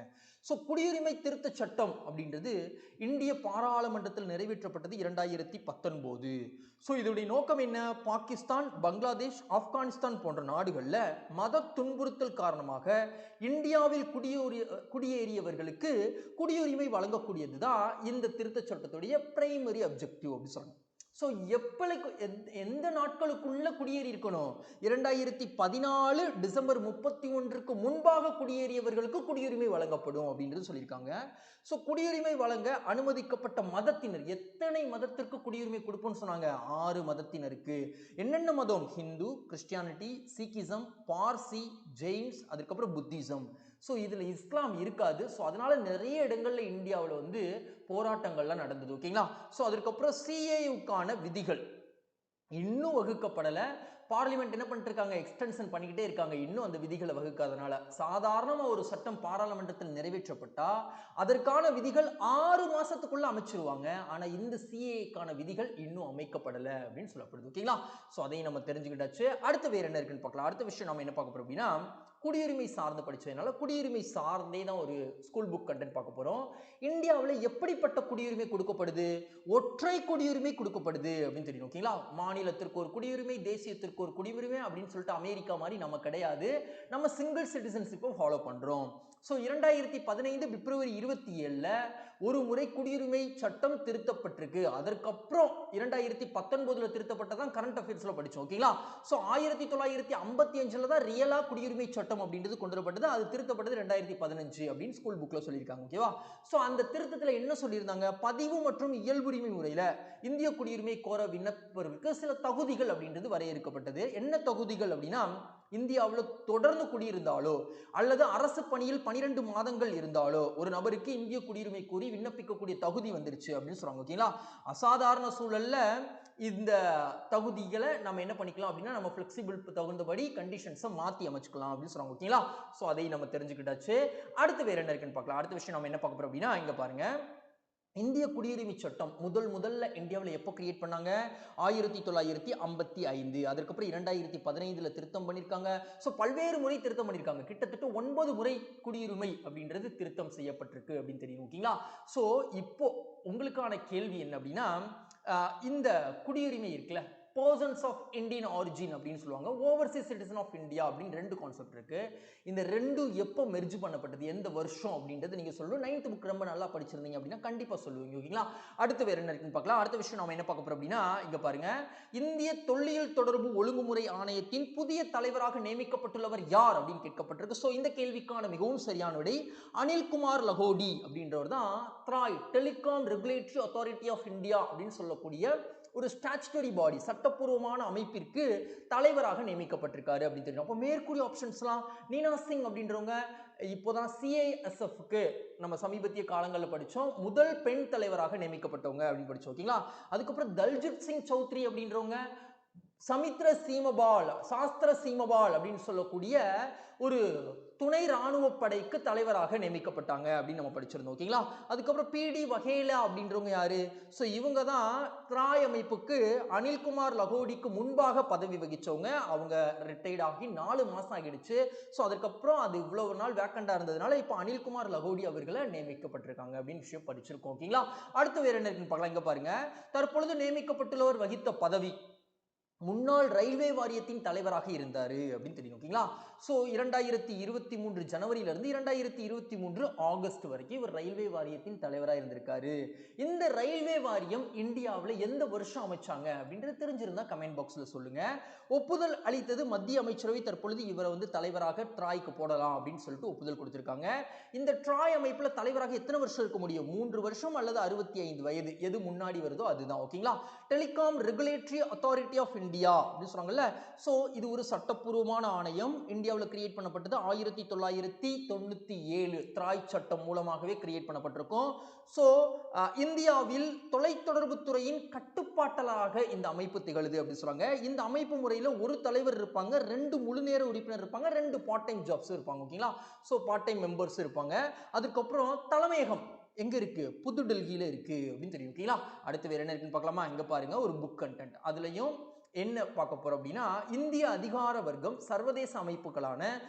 ஸோ குடியுரிமை திருத்த சட்டம் அப்படின்றது இந்திய பாராளுமன்றத்தில் நிறைவேற்றப்பட்டது 2019. ஸோ இதனுடைய நோக்கம் என்ன? பாகிஸ்தான், பங்களாதேஷ், ஆப்கானிஸ்தான் போன்ற நாடுகளில் மத துன்புறுத்தல் காரணமாக இந்தியாவில் குடியேறியவர்களுக்கு குடியுரிமை வழங்கக்கூடியது தான் இந்த திருத்த சட்டத்துடைய பிரைமரி அப்ஜெக்டிவ் அப்படின்னு சொல்றாங்க. ஸோ எந்த நாட்களுக்குள்ள குடியேறி இருக்கணும்? 2014 டிசம்பர் 31 முன்பாக குடியேறியவர்களுக்கு குடியுரிமை வழங்கப்படும் அப்படின்றது சொல்லியிருக்காங்க. ஸோ குடியுரிமை வழங்க அனுமதிக்கப்பட்ட மதத்தினர், எத்தனை மதத்திற்கு குடியுரிமை கொடுப்போம்னு சொன்னாங்க? 6 மதத்தினருக்கு. என்னென்ன மதம்? Hindu, Christianity, Sikhism, Parsi, Jains, அதுக்கப்புறம் புத்திசம். ஸோ இதில் இஸ்லாம் இருக்காது. ஸோ அதனால நிறைய இடங்கள்ல இந்தியாவில் வந்து போராட்டங்கள்லாம் நடந்தது. ஓகேங்களா? ஸோ அதுக்கப்புறம் சிஏயுக்கான விதிகள் இன்னும் வகுக்கப்படலை. பார்லிமெண்ட் என்ன பண்ணிட்டு இருக்காங்க? எக்ஸ்டென்ஷன் பண்ணிக்கிட்டே இருக்காங்க, இன்னும் அந்த விதிகளை வகுக்காதனால. சாதாரணமாக ஒரு சட்டம் பாராளுமன்றத்தில் நிறைவேற்றப்பட்டா அதற்கான விதிகள் 6 மாசத்துக்குள்ள அமைச்சிருவாங்க. ஆனா இந்த சிஏக்கான விதிகள் இன்னும் அமைக்கப்படலை அப்படின்னு சொல்லப்படுது. ஓகேங்களா? ஸோ அதையும் நம்ம தெரிஞ்சுக்கிட்டாச்சு. அடுத்து வேற என்ன இருக்குன்னு பார்க்கலாம். அடுத்த விஷயம் நம்ம என்ன பார்க்க போறோம் அப்படின்னா, குடியுரிமை சார்ந்து படிச்சதுனால குடியுரிமை சார்ந்தே தான் ஒரு ஸ்கூல் புக் கண்டென்ட் பார்க்க போறோம். இந்தியாவில் எப்படிப்பட்ட குடியுரிமை கொடுக்கப்படுது? ஒற்றை குடியுரிமை கொடுக்கப்படுது அப்படின்னு தெரியும். ஓகேங்களா? மாநிலத்திற்கு ஒரு குடியுரிமை, தேசியத்திற்கு ஒரு குடியுரிமை அப்படின்னு சொல்லிட்டு அமெரிக்கா மாதிரி நம்ம கிடையாது. நம்ம சிங்கிள் சிட்டிசன்ஷிப்பை ஃபாலோ பண்றோம். ஸோ 2015 பிப்ரவரி 27 ஒரு முறை குடியுரிமை சட்டம் திருத்தப்பட்டிருக்கு. அதற்கப்புறம் 2019 திருத்தப்பட்டதான் கரண்ட் அஃபேர்ஸ்ல படிச்சோம். ஓகேங்களா? ஸோ 1955 தான் ரியலா குடியுரிமை சட்டம் அப்படின்றது கொண்டு வரப்பட்டது. அது திருத்தப்பட்டது 2015 அப்படின்னு ஸ்கூல் புக்ல சொல்லியிருக்காங்க. ஓகேவா? ஸோ அந்த திருத்தத்தில் என்ன சொல்லியிருந்தாங்க? பதிவு மற்றும் இயல்புரிமை முறையில் இந்திய குடியுரிமை கோர விண்ணப்பருக்கு சில தகுதிகள் அப்படின்றது வரையறுக்கப்பட்டது. என்ன தகுதிகள் அப்படின்னா, இந்தியாவில் தொடர்ந்து குடியிருந்தாலோ அல்லது அரசு பணியில் 12 மாதங்கள் இருந்தாலோ ஒரு நபருக்கு இந்திய குடியுரிமை கூறி விண்ணப்பிக்கக்கூடிய தகுதி வந்துருச்சு அப்படின்னு சொல்றாங்க. ஓகேங்களா? அசாதாரண சூழல்ல இந்த தகுதிகளை நம்ம என்ன பண்ணிக்கலாம் அப்படின்னா, நம்ம ஃபிளெக்சிபிள் தகுந்தபடி கண்டிஷன்ஸை மாற்றி அமைச்சுக்கலாம் அப்படின்னு சொல்றாங்க. ஓகேங்களா? ஸோ அதை நம்ம தெரிஞ்சுக்கிட்டாச்சு. அடுத்து வேற என்ன இருக்குன்னு பார்க்கலாம். அடுத்த விஷயம் நம்ம என்ன பார்க்க போறோம் அப்படின்னா, இங்க பாருங்க, இந்திய குடியுரிமை சட்டம் முதல்ல இந்தியாவில் எப்போ கிரியேட் பண்ணாங்க? 1955. அதற்கப்புறம் 2015 திருத்தம் பண்ணியிருக்காங்க. ஸோ பல்வேறு முறை திருத்தம் பண்ணியிருக்காங்க. கிட்டத்தட்ட 9 முறை குடியுரிமை அப்படின்றது திருத்தம் செய்யப்பட்டிருக்கு அப்படின்னு தெரியும். ஓகேங்களா? ஸோ இப்போ உங்களுக்கான கேள்வி என்ன அப்படின்னா, இந்த குடியுரிமை இருக்குல்ல, பர்சன்ஸ் ஆஃப் இந்தியன் ஆரிஜின் அப்படின்னு சொல்லுவாங்க, ஓவர்சீஸ் சிட்டிசன் ஆஃப் இந்தியா அப்படின்னு 2 கான்செப்ட் இருக்கு. இந்த 2 எப்போ மெர்ஜ் பண்ணப்பட்டது, எந்த வருஷம் அப்படின்றது நீங்க சொல்லணும். 9th புக் ரொம்ப நல்லா படிச்சிருந்தீங்க அப்படின்னா கண்டிப்பா சொல்லுவீங்க. ஓகேங்களா? அடுத்து வேற என்ன இருக்குன்னு பார்க்கலாம். அடுத்த விஷயம் நம்ம என்ன பார்க்க போறோம் அப்படின்னா, இங்க பாருங்க, இந்திய தொல்லியல் தொடர்பு ஒழுங்குமுறை ஆணையத்தின் புதிய தலைவராக நியமிக்கப்பட்டுள்ளவர் யார் அப்படின்னு கேட்கப்பட்டிருக்கு. ஸோ இந்த கேள்விக்கான மிகவும் சரியான விடை அனில்குமார் லகோடி அப்படின்றவர் தான் TRAI, telecom regulatory authority of India அப்படின்னு சொல்லக்கூடிய ஒரு ஸ்டாச்சுட்டரி பாடி, சட்டப்பூர்வமான அமைப்பிற்கு தலைவராக நியமிக்கப்பட்டிருக்காரு அப்படின்னு தெரியும். அப்போ மேற்கூறிய ஆப்ஷன்ஸ்லாம், நீனா சிங் அப்படின்றவங்க இப்போதான் சிஐஎஸ்எஃப்க்கு நம்ம சமீபத்திய காலங்களில் படித்தோம், முதல் பெண் தலைவராக நியமிக்கப்பட்டவங்க அப்படின்னு படித்தோம். ஓகேங்களா? அதுக்கப்புறம் தல்ஜித் சிங் சௌத்ரி அப்படின்றவங்க சமித்ர சீமபால், சாஸ்திர சீமபால் அப்படின்னு சொல்லக்கூடிய ஒரு துணை ராணுவ படைக்கு தலைவராக நியமிக்கப்பட்டாங்க அப்படின்னு நம்ம படிச்சிருந்தோம். ஓகேங்களா? அதுக்கப்புறம் பிடி வகேலா அப்படின்றவங்க யாரு? ஸோ இவங்க தான் த்ராய் அமைப்புக்கு அனில்குமார் லகோடிக்கு முன்பாக பதவி வகிச்சவங்க. அவங்க ரிட்டையர்ட் ஆகி 4 மாசம் ஆகிடுச்சு. ஸோ அதுக்கப்புறம் அது இவ்வளவு நாள் வேக்கண்டா இருந்ததுனால இப்போ அனில்குமார் லகோடி அவர்களை நியமிக்கப்பட்டிருக்காங்க அப்படின்னு விஷயம் படிச்சிருக்கோம். ஓகேங்களா? அடுத்து வேற என்ன இருக்குன்னு பார்க்கலாம். இங்க பாருங்க, தற்பொழுது நியமிக்கப்பட்டுள்ளவர் வகித்த பதவி முன்னாள் ரயில்வே வாரியத்தின் தலைவராக இருந்தாரு அப்படின்னு தெரியும். ஓகேங்களா? ஸோ 2023 ஜனவரியிலிருந்து 2023 ஆகஸ்ட் வரைக்கும் இவர் ரயில்வே வாரியத்தின் தலைவராக இருந்திருக்காரு. இந்த ரயில்வே வாரியம் இந்தியாவில் எந்த வருஷம் அமைச்சாங்க அப்படின்றது தெரிஞ்சிருந்தா கமெண்ட் பாக்ஸ்ல சொல்லுங்க. ஒப்புதல் அளித்தது மத்திய அமைச்சரவை. தற்பொழுது இவரை வந்து தலைவராக ட்ராய்க்கு போடலாம் அப்படின்னு சொல்லிட்டு ஒப்புதல் கொடுத்திருக்காங்க. இந்த ட்ராய் அமைப்புல தலைவராக எத்தனை வருஷம் இருக்க முடியும்? 3 வருஷம் அல்லது 65 வயது, எது முன்னாடி வருதோ அதுதான். ஓகேங்களா? Telecom regulatory authority of India அப்படின்னு சொல்றாங்கல்ல. சோ இது ஒரு சட்டப்பூர்வமான ஆணையம். இந்தியாவில் கிரியேட் பண்ணப்பட்டது 1997 த்ராய் சட்டம் மூலமாகவே கிரியேட் பண்ணப்பட்டிருக்கும். சோ இந்தியாவில் தொலைத்தொடர்பு துறையின் கட்டுப்பாட்டாளராக இந்த அமைப்பு திகழுது அப்படின்னு சொல்றாங்க. இந்த அமைப்பு முறையில் ஒரு தலைவர் இருப்பாங்க, 2 முழு நேர உறுப்பினர் இருப்பாங்க, 2 பார்ட் டைம் ஜாப்ஸ் இருப்பாங்க. ஓகேங்களா? சோ பார்ட் டைம் மெம்பர்ஸ் இருப்பாங்க. அதுக்கப்புறம் தலைமையகம் எங்க இருக்கு? புது டெல்லியில இருக்கு அப்படின்னு தெரியும். ஓகேங்களா? அடுத்து வேற என்ன இருக்குன்னு பார்க்கலாமா? இங்க பாருங்க ஒரு புக் கண்டென்ட். அதுலயும் என்ன பார்க்க போறோம் அப்படின்னா, இந்திய அதிகார வர்க்கம் சர்வதேச அமைப்புகளான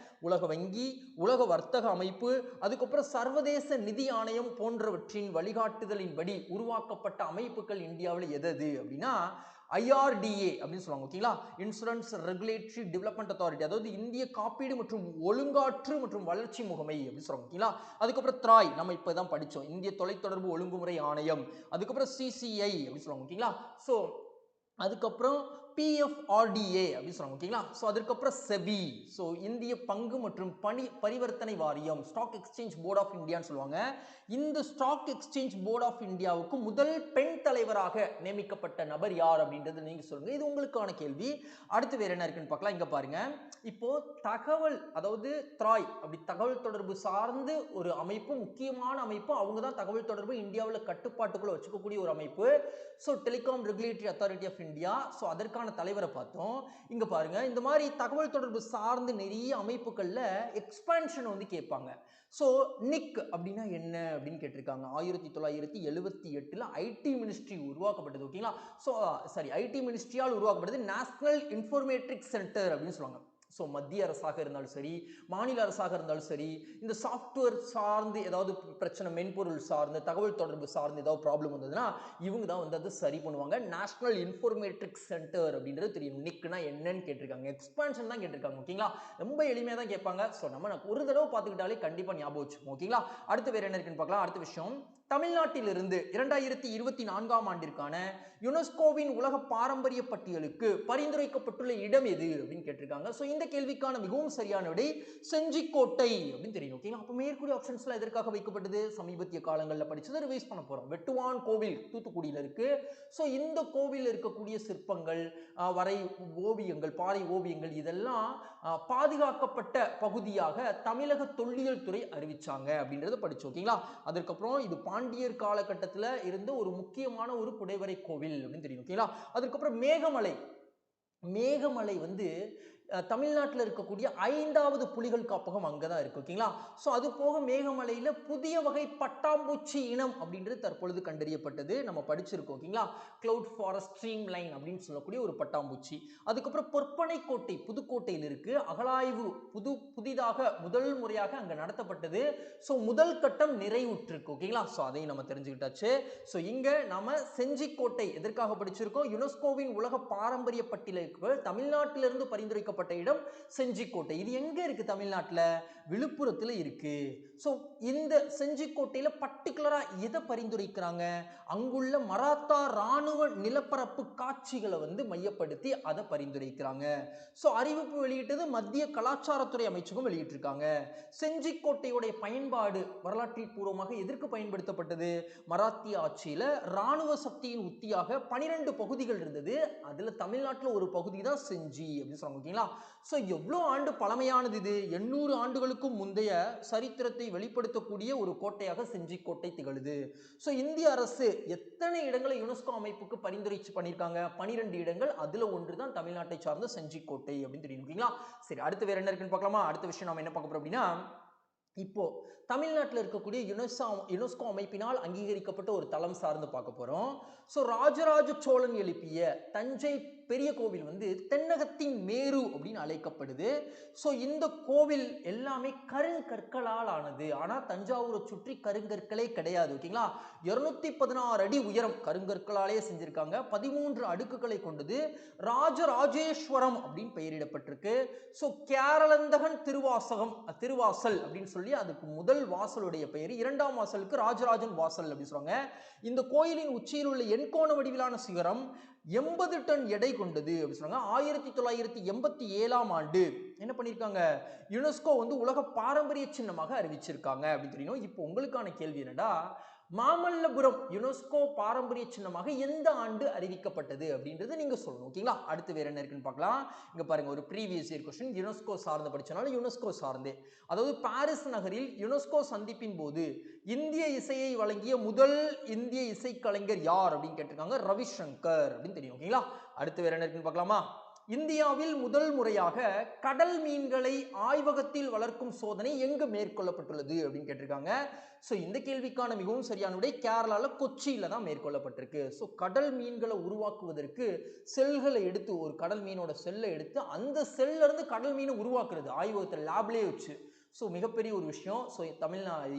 உலக வங்கி, உலக வர்த்தக அமைப்பு, அதுக்கப்புறம் சர்வதேச நிதி ஆணையம் போன்றவற்றின் வழிகாட்டுதலின்படி உருவாக்கப்பட்ட அமைப்புகள் இந்தியாவில் எது அப்படின்னா IRDA அப்படின்னு சொல்லுவாங்க. ஓகேங்களா? இன்சூரன்ஸ் ரெகுலேட்டரி டெவலப்மெண்ட் அத்தாரிட்டி, அதாவது இந்திய காப்பீடு மற்றும் ஒழுங்காற்று மற்றும் வளர்ச்சி முகமை அப்படின்னு சொல்லுவாங்க. ஓகேங்களா? அதுக்கப்புறம் த்ராய் நம்ம இப்பதான் படிச்சோம், இந்திய தொலைத்தொடர்பு ஒழுங்குமுறை ஆணையம். அதுக்கப்புறம் CCI அப்படின்னு சொல்லுவாங்க. ஓகேங்களா? சோ அதுக்கப்புறம் PFRDA அப்படின்னு சொல்றாங்க. ஓகேங்களா? சோ அதுக்கப்புறம் SEBI, சோ இந்திய பங்கு மற்றும் பரிவர்த்தனை வாரியம், ஸ்டாக் எக்ஸ்சேஞ்ச் போர்ட் ஆஃப் இந்தியான்னு சொல்லுவாங்க. இந்த ஸ்டாக் எக்ஸ்சேஞ்ச் போர்ட் ஆஃப் இந்தியாவுக்கு முதல் பெண் தலைவராக நியமிக்கப்பட்ட நபர் யார் அப்படின்றது நீங்க சொல்லுங்க. இது உங்களுக்கான கேள்வி. அடுத்து வேற என்ன இருக்குன்னு பார்க்கலாம். இங்க பாருங்க. இப்போ தகவல், அதாவது த்ராய் அப்படி தகவல் தொடர்பு சார்ந்து ஒரு அமைப்பு, முக்கியமான அமைப்பு. அவங்க தான் தகவல் தொடர்பு இந்தியாவில் கட்டுப்பாட்டுக்குள்ள வச்சுக்கக்கூடிய ஒரு அமைப்பு. So telecom regulatory authority of India. So அதற்கான தலைவரை பார்த்தோம். இங்க பாருங்க, இந்த மாதிரி தகவல் தொடர்பு சார்ந்து நிறைய அமைப்புகள்ல எக்ஸ்பான்ஷன் வந்து கேட்பாங்க. சோ நிக் அப்படின்னா என்ன அப்படின்னு கேட்டிருக்காங்க. 1978 ஐடி மினிஸ்ட்ரி உருவாக்கப்பட்டது. ஓகேங்களா? சோ சாரி, ஐடி மினிஸ்ட்ரியால் உருவாக்கப்பட்டது நேஷனல் இன்ஃபர்மேட்டிக்ஸ் சென்டர் அப்படின்னு சொல்லுவாங்க. ஸோ மத்திய அரசாக இருந்தாலும் சரி, மாநில அரசாக இருந்தாலும் சரி, இந்த சாஃப்ட்வேர் சார்ந்து ஏதாவது பிரச்சனை, மென்பொருள் சார்ந்து தகவல் தொடர்பு சார்ந்து ஏதாவது ப்ராப்ளம் வந்ததுன்னா இவங்க தான் வந்து அதை சரி பண்ணுவாங்க. நேஷனல் இன்ஃபர்மேட்டிக்ஸ் சென்டர் அப்படின்றது தெரியும். நிக்னா என்னன்னு கேட்டிருக்காங்க, எக்ஸ்பான்ஷன் தான் கேட்டிருக்காங்க. ஓகேங்களா? ரொம்ப எளிமையாக தான் கேட்பாங்க. ஸோ நம்ம ஒரு தடவை பார்த்துக்கிட்டாலே கண்டிப்பாக ஞாபகம் வச்சுக்கோங்க. ஓகேங்களா? அடுத்து வேற என்ன இருக்குன்னு பார்க்கலாம். அடுத்த விஷயம், தமிழ்நாட்டிலிருந்து 2024ஆம் ஆண்டிற்கான யுனெஸ்கோவின் உலக பாரம்பரிய பட்டியலுக்கு பரிந்துரைக்கப்பட்டுள்ள இடம் எது அப்படின்னு கேட்டிருக்காங்க. சோ இந்த கேள்விக்கான மிகவும் சரியான விடை செஞ்சிக்கோட்டை அப்படின்னு தெரியும். ஓகேங்களா? அப்ப மேற்கூறிய ஆப்ஷன்ஸ்ல எதற்காக வைக்கப்பட்டது? சமீபத்திய காலங்களில் படிச்சதை ரிவைஸ் பண்ண போறோம். வெட்டுவான் கோவில் தூத்துக்குடியில இருக்கு. சோ இந்த கோவில் இருக்கக்கூடிய சிற்பங்கள், வரை ஓவியங்கள், பாறை ஓவியங்கள் இதெல்லாம் பாதுகாக்கப்பட்ட பகுதியாக தமிழக தொல்லியல் துறை அறிவிச்சாங்க அப்படின்றத படிச்சோம். ஓகேங்களா? அதற்கப்புறம் இது பாண்டியர் காலகட்டத்தில் இருந்த ஒரு முக்கியமான ஒரு குடைவரை கோவில் அப்படின்னு தெரியும். ஓகேங்களா? அதுக்கப்புறம் மேகமலை. மேகமலை வந்து தமிழ்நாட்டில் இருக்கக்கூடிய 5வது புலிகள் காப்பகம் அங்கதான் இருக்கு. ஓகேங்களா? சோ அது போக மேகமலையில புதிய வகை பட்டாம்பூச்சி இனம் அப்படின்றது தற்பொழுது கண்டறியப்பட்டது. நம்ம படிச்சிருக்கோம். ஓகேங்களா? கிளவுட் ஃபாரஸ்ட் ஸ்ட்ரீம் லைன் அப்படின்னு சொல்லக்கூடிய ஒரு பட்டாம்பூச்சி. அதுக்கப்புறம் பொற்பனை கோட்டை புதுக்கோட்டையில் இருக்கு. அகழாய்வு புதிதாக முதல் முறையாக அங்க நடத்தப்பட்டது. சோ முதல் கட்டம் நிறைவுற்றிருக்கு. ஓகேங்களா? சோ அதையும் நம்ம தெரிஞ்சுக்கிட்டாச்சு. சோ இங்க நாம செஞ்சிக்கோட்டை எதற்காக படிச்சிருக்கோம்? யுனெஸ்கோவின் உலக பாரம்பரிய பட்டியலுக்கு தமிழ்நாட்டிலிருந்து பரிந்துரைக்கப்பட்ட இடம் செஞ்சிக்கோட்டை. இது எங்க இருக்கு? தமிழ்நாட்டில் விழுப்புரத்தில் இருக்கு. சோ இந்த செஞ்சிக்கோட்டையில பர்டிகுலரா எதை பரிந்துரைக்கிறாங்க? அங்குள்ள மராத்தா ராணுவ நிலப்பரப்பு காட்சிகளை வந்து மையப்படுத்தி அதை பரிந்துரைக்கிறாங்க. சோ அறிவிப்பு வெளியிட்டது மத்திய கலாச்சாரத்துறை அமைச்சகம் வெளியிட்டிருக்காங்க. செஞ்சிக்கோட்டையுடைய பயன்பாடு வரலாற்றில் பூர்வமாக எதற்கு பயன்படுத்தப்பட்டது? மராத்திய ஆட்சியில ராணுவ சக்தியின் உத்தியாக 12 பகுதிகள் இருந்தது. அதுல தமிழ்நாட்டில் ஒரு பகுதி தான் செஞ்சி அப்படின்னு சொல்றாங்க. ஓகேங்களா? சோ எவ்வளவு ஆண்டு பழமையானது இது? 800 ஆண்டுகளுக்கும் முந்தைய சரித்திரத்தை வெளிப்படுத்தக்கூடிய ஒரு கோட்டையாக செஞ்சிக்கோட்டை திகழுது. சோ இந்திய அரசு எத்தனை இடங்களை யுனெஸ்கோ அமைப்புக்கு பரிந்துரை பண்ணியிருக்காங்க? 12 இடங்கள். அதுல ஒன்று தான் தமிழ்நாட்டை சார்ந்த செஞ்சிக்கோட்டை அப்படின்னு தெரியும். ஓகேங்களா? சரி, அடுத்து வேற என்ன இருக்குன்னு பார்க்கலாமா? அடுத்த விஷயம் நாம என்ன பார்க்க போறோம் அப்படின்னா, இப்போ தமிழ்நாட்டில் இருக்கக்கூடிய யுனெஸ்கோ அமைப்பினால் அங்கீகரிக்கப்பட்ட ஒரு தலம் சார்ந்து பார்க்க போறோம். ஸோ ராஜராஜ சோழன் எழுப்பிய தஞ்சை பெரிய கோவில் வந்து தென்னகத்தின் மேரு அப்படின்னு அழைக்கப்படுது. ஸோ இந்த கோவில் எல்லாமே கருங்கற்களால் ஆனது. ஆனால் தஞ்சாவூரை சுற்றி கருங்கற்களே கிடையாது. ஓகேங்களா? 216 அடி உயரம் கருங்கற்களாலே செஞ்சிருக்காங்க. 13 அடுக்குகளை கொண்டது. ராஜராஜேஸ்வரம் அப்படின்னு பெயரிடப்பட்டிருக்கு. ஸோ கேரளந்தகன் திருவாசல் அப்படின்னு சொல்லி அதுக்கு முதல் வாசலுடைய பெயர். இரண்டாம் வாசலுக்கு ராஜராஜன் வாசல் அப்படின்னு சொல்றாங்க. இந்த கோயிலின் உச்சியில் உள்ள எண்கோண வடிவிலான சிகரம் 80 டன் எடை கொண்டது அப்படி சொன்னாங்க. 1987ஆம் ஆண்டு என்ன பண்ணியிருக்காங்க, யுனெஸ்கோ வந்து உலக பாரம்பரிய சின்னமாக அறிவிச்சிருக்காங்க அப்படின்னு தெரியும். இப்போ உங்களுக்கான கேள்வி என்னடா, மாமல்லபுரம் யுனெஸ்கோ பாரம்பரிய சின்னமாக எந்த ஆண்டு அறிவிக்கப்பட்டது அப்படின்றது நீங்க சொல்லணும். ஓகேங்களா? அடுத்து வேற என்ன இருக்குன்னு பார்க்கலாம். இங்க பாருங்க, ஒரு ப்ரீவியஸ் இயர் கொஸ்டின் யுனெஸ்கோ சார்ந்து படிச்சனால யுனெஸ்கோ சார்ந்தே, அதாவது பாரிஸ் நகரில் யுனெஸ்கோ சந்திப்பின் போது இந்திய இசையை வழங்கிய முதல் இந்திய இசைக்கலைஞர் யார் அப்படின்னு கேட்டிருக்காங்க. ரவிசங்கர் அப்படின்னு தெரியும். ஓகேங்களா? அடுத்து வேற என்ன இருக்குன்னு பார்க்கலாமா. இந்தியாவில் முதல் முறையாக கடல் மீன்களை ஆய்வகத்தில் வளர்க்கும் சோதனை எங்கு மேற்கொள்ளப்பட்டுள்ளது அப்படின்னு கேட்டிருக்காங்க. ஸோ இந்த கேள்விக்கான மிகவும் சரியான விடை கேரளால கொச்சியில தான் மேற்கொள்ளப்பட்டிருக்கு. ஸோ கடல் மீன்களை உருவாக்குவதற்கு செல்களை எடுத்து, ஒரு கடல் மீனோட செல்லை எடுத்து அந்த செல்ல இருந்து கடல் மீனை உருவாக்குறது ஆய்வகத்தில் லேப்லேயே வச்சு. ஸோ மிகப்பெரிய ஒரு விஷயம். ஸோ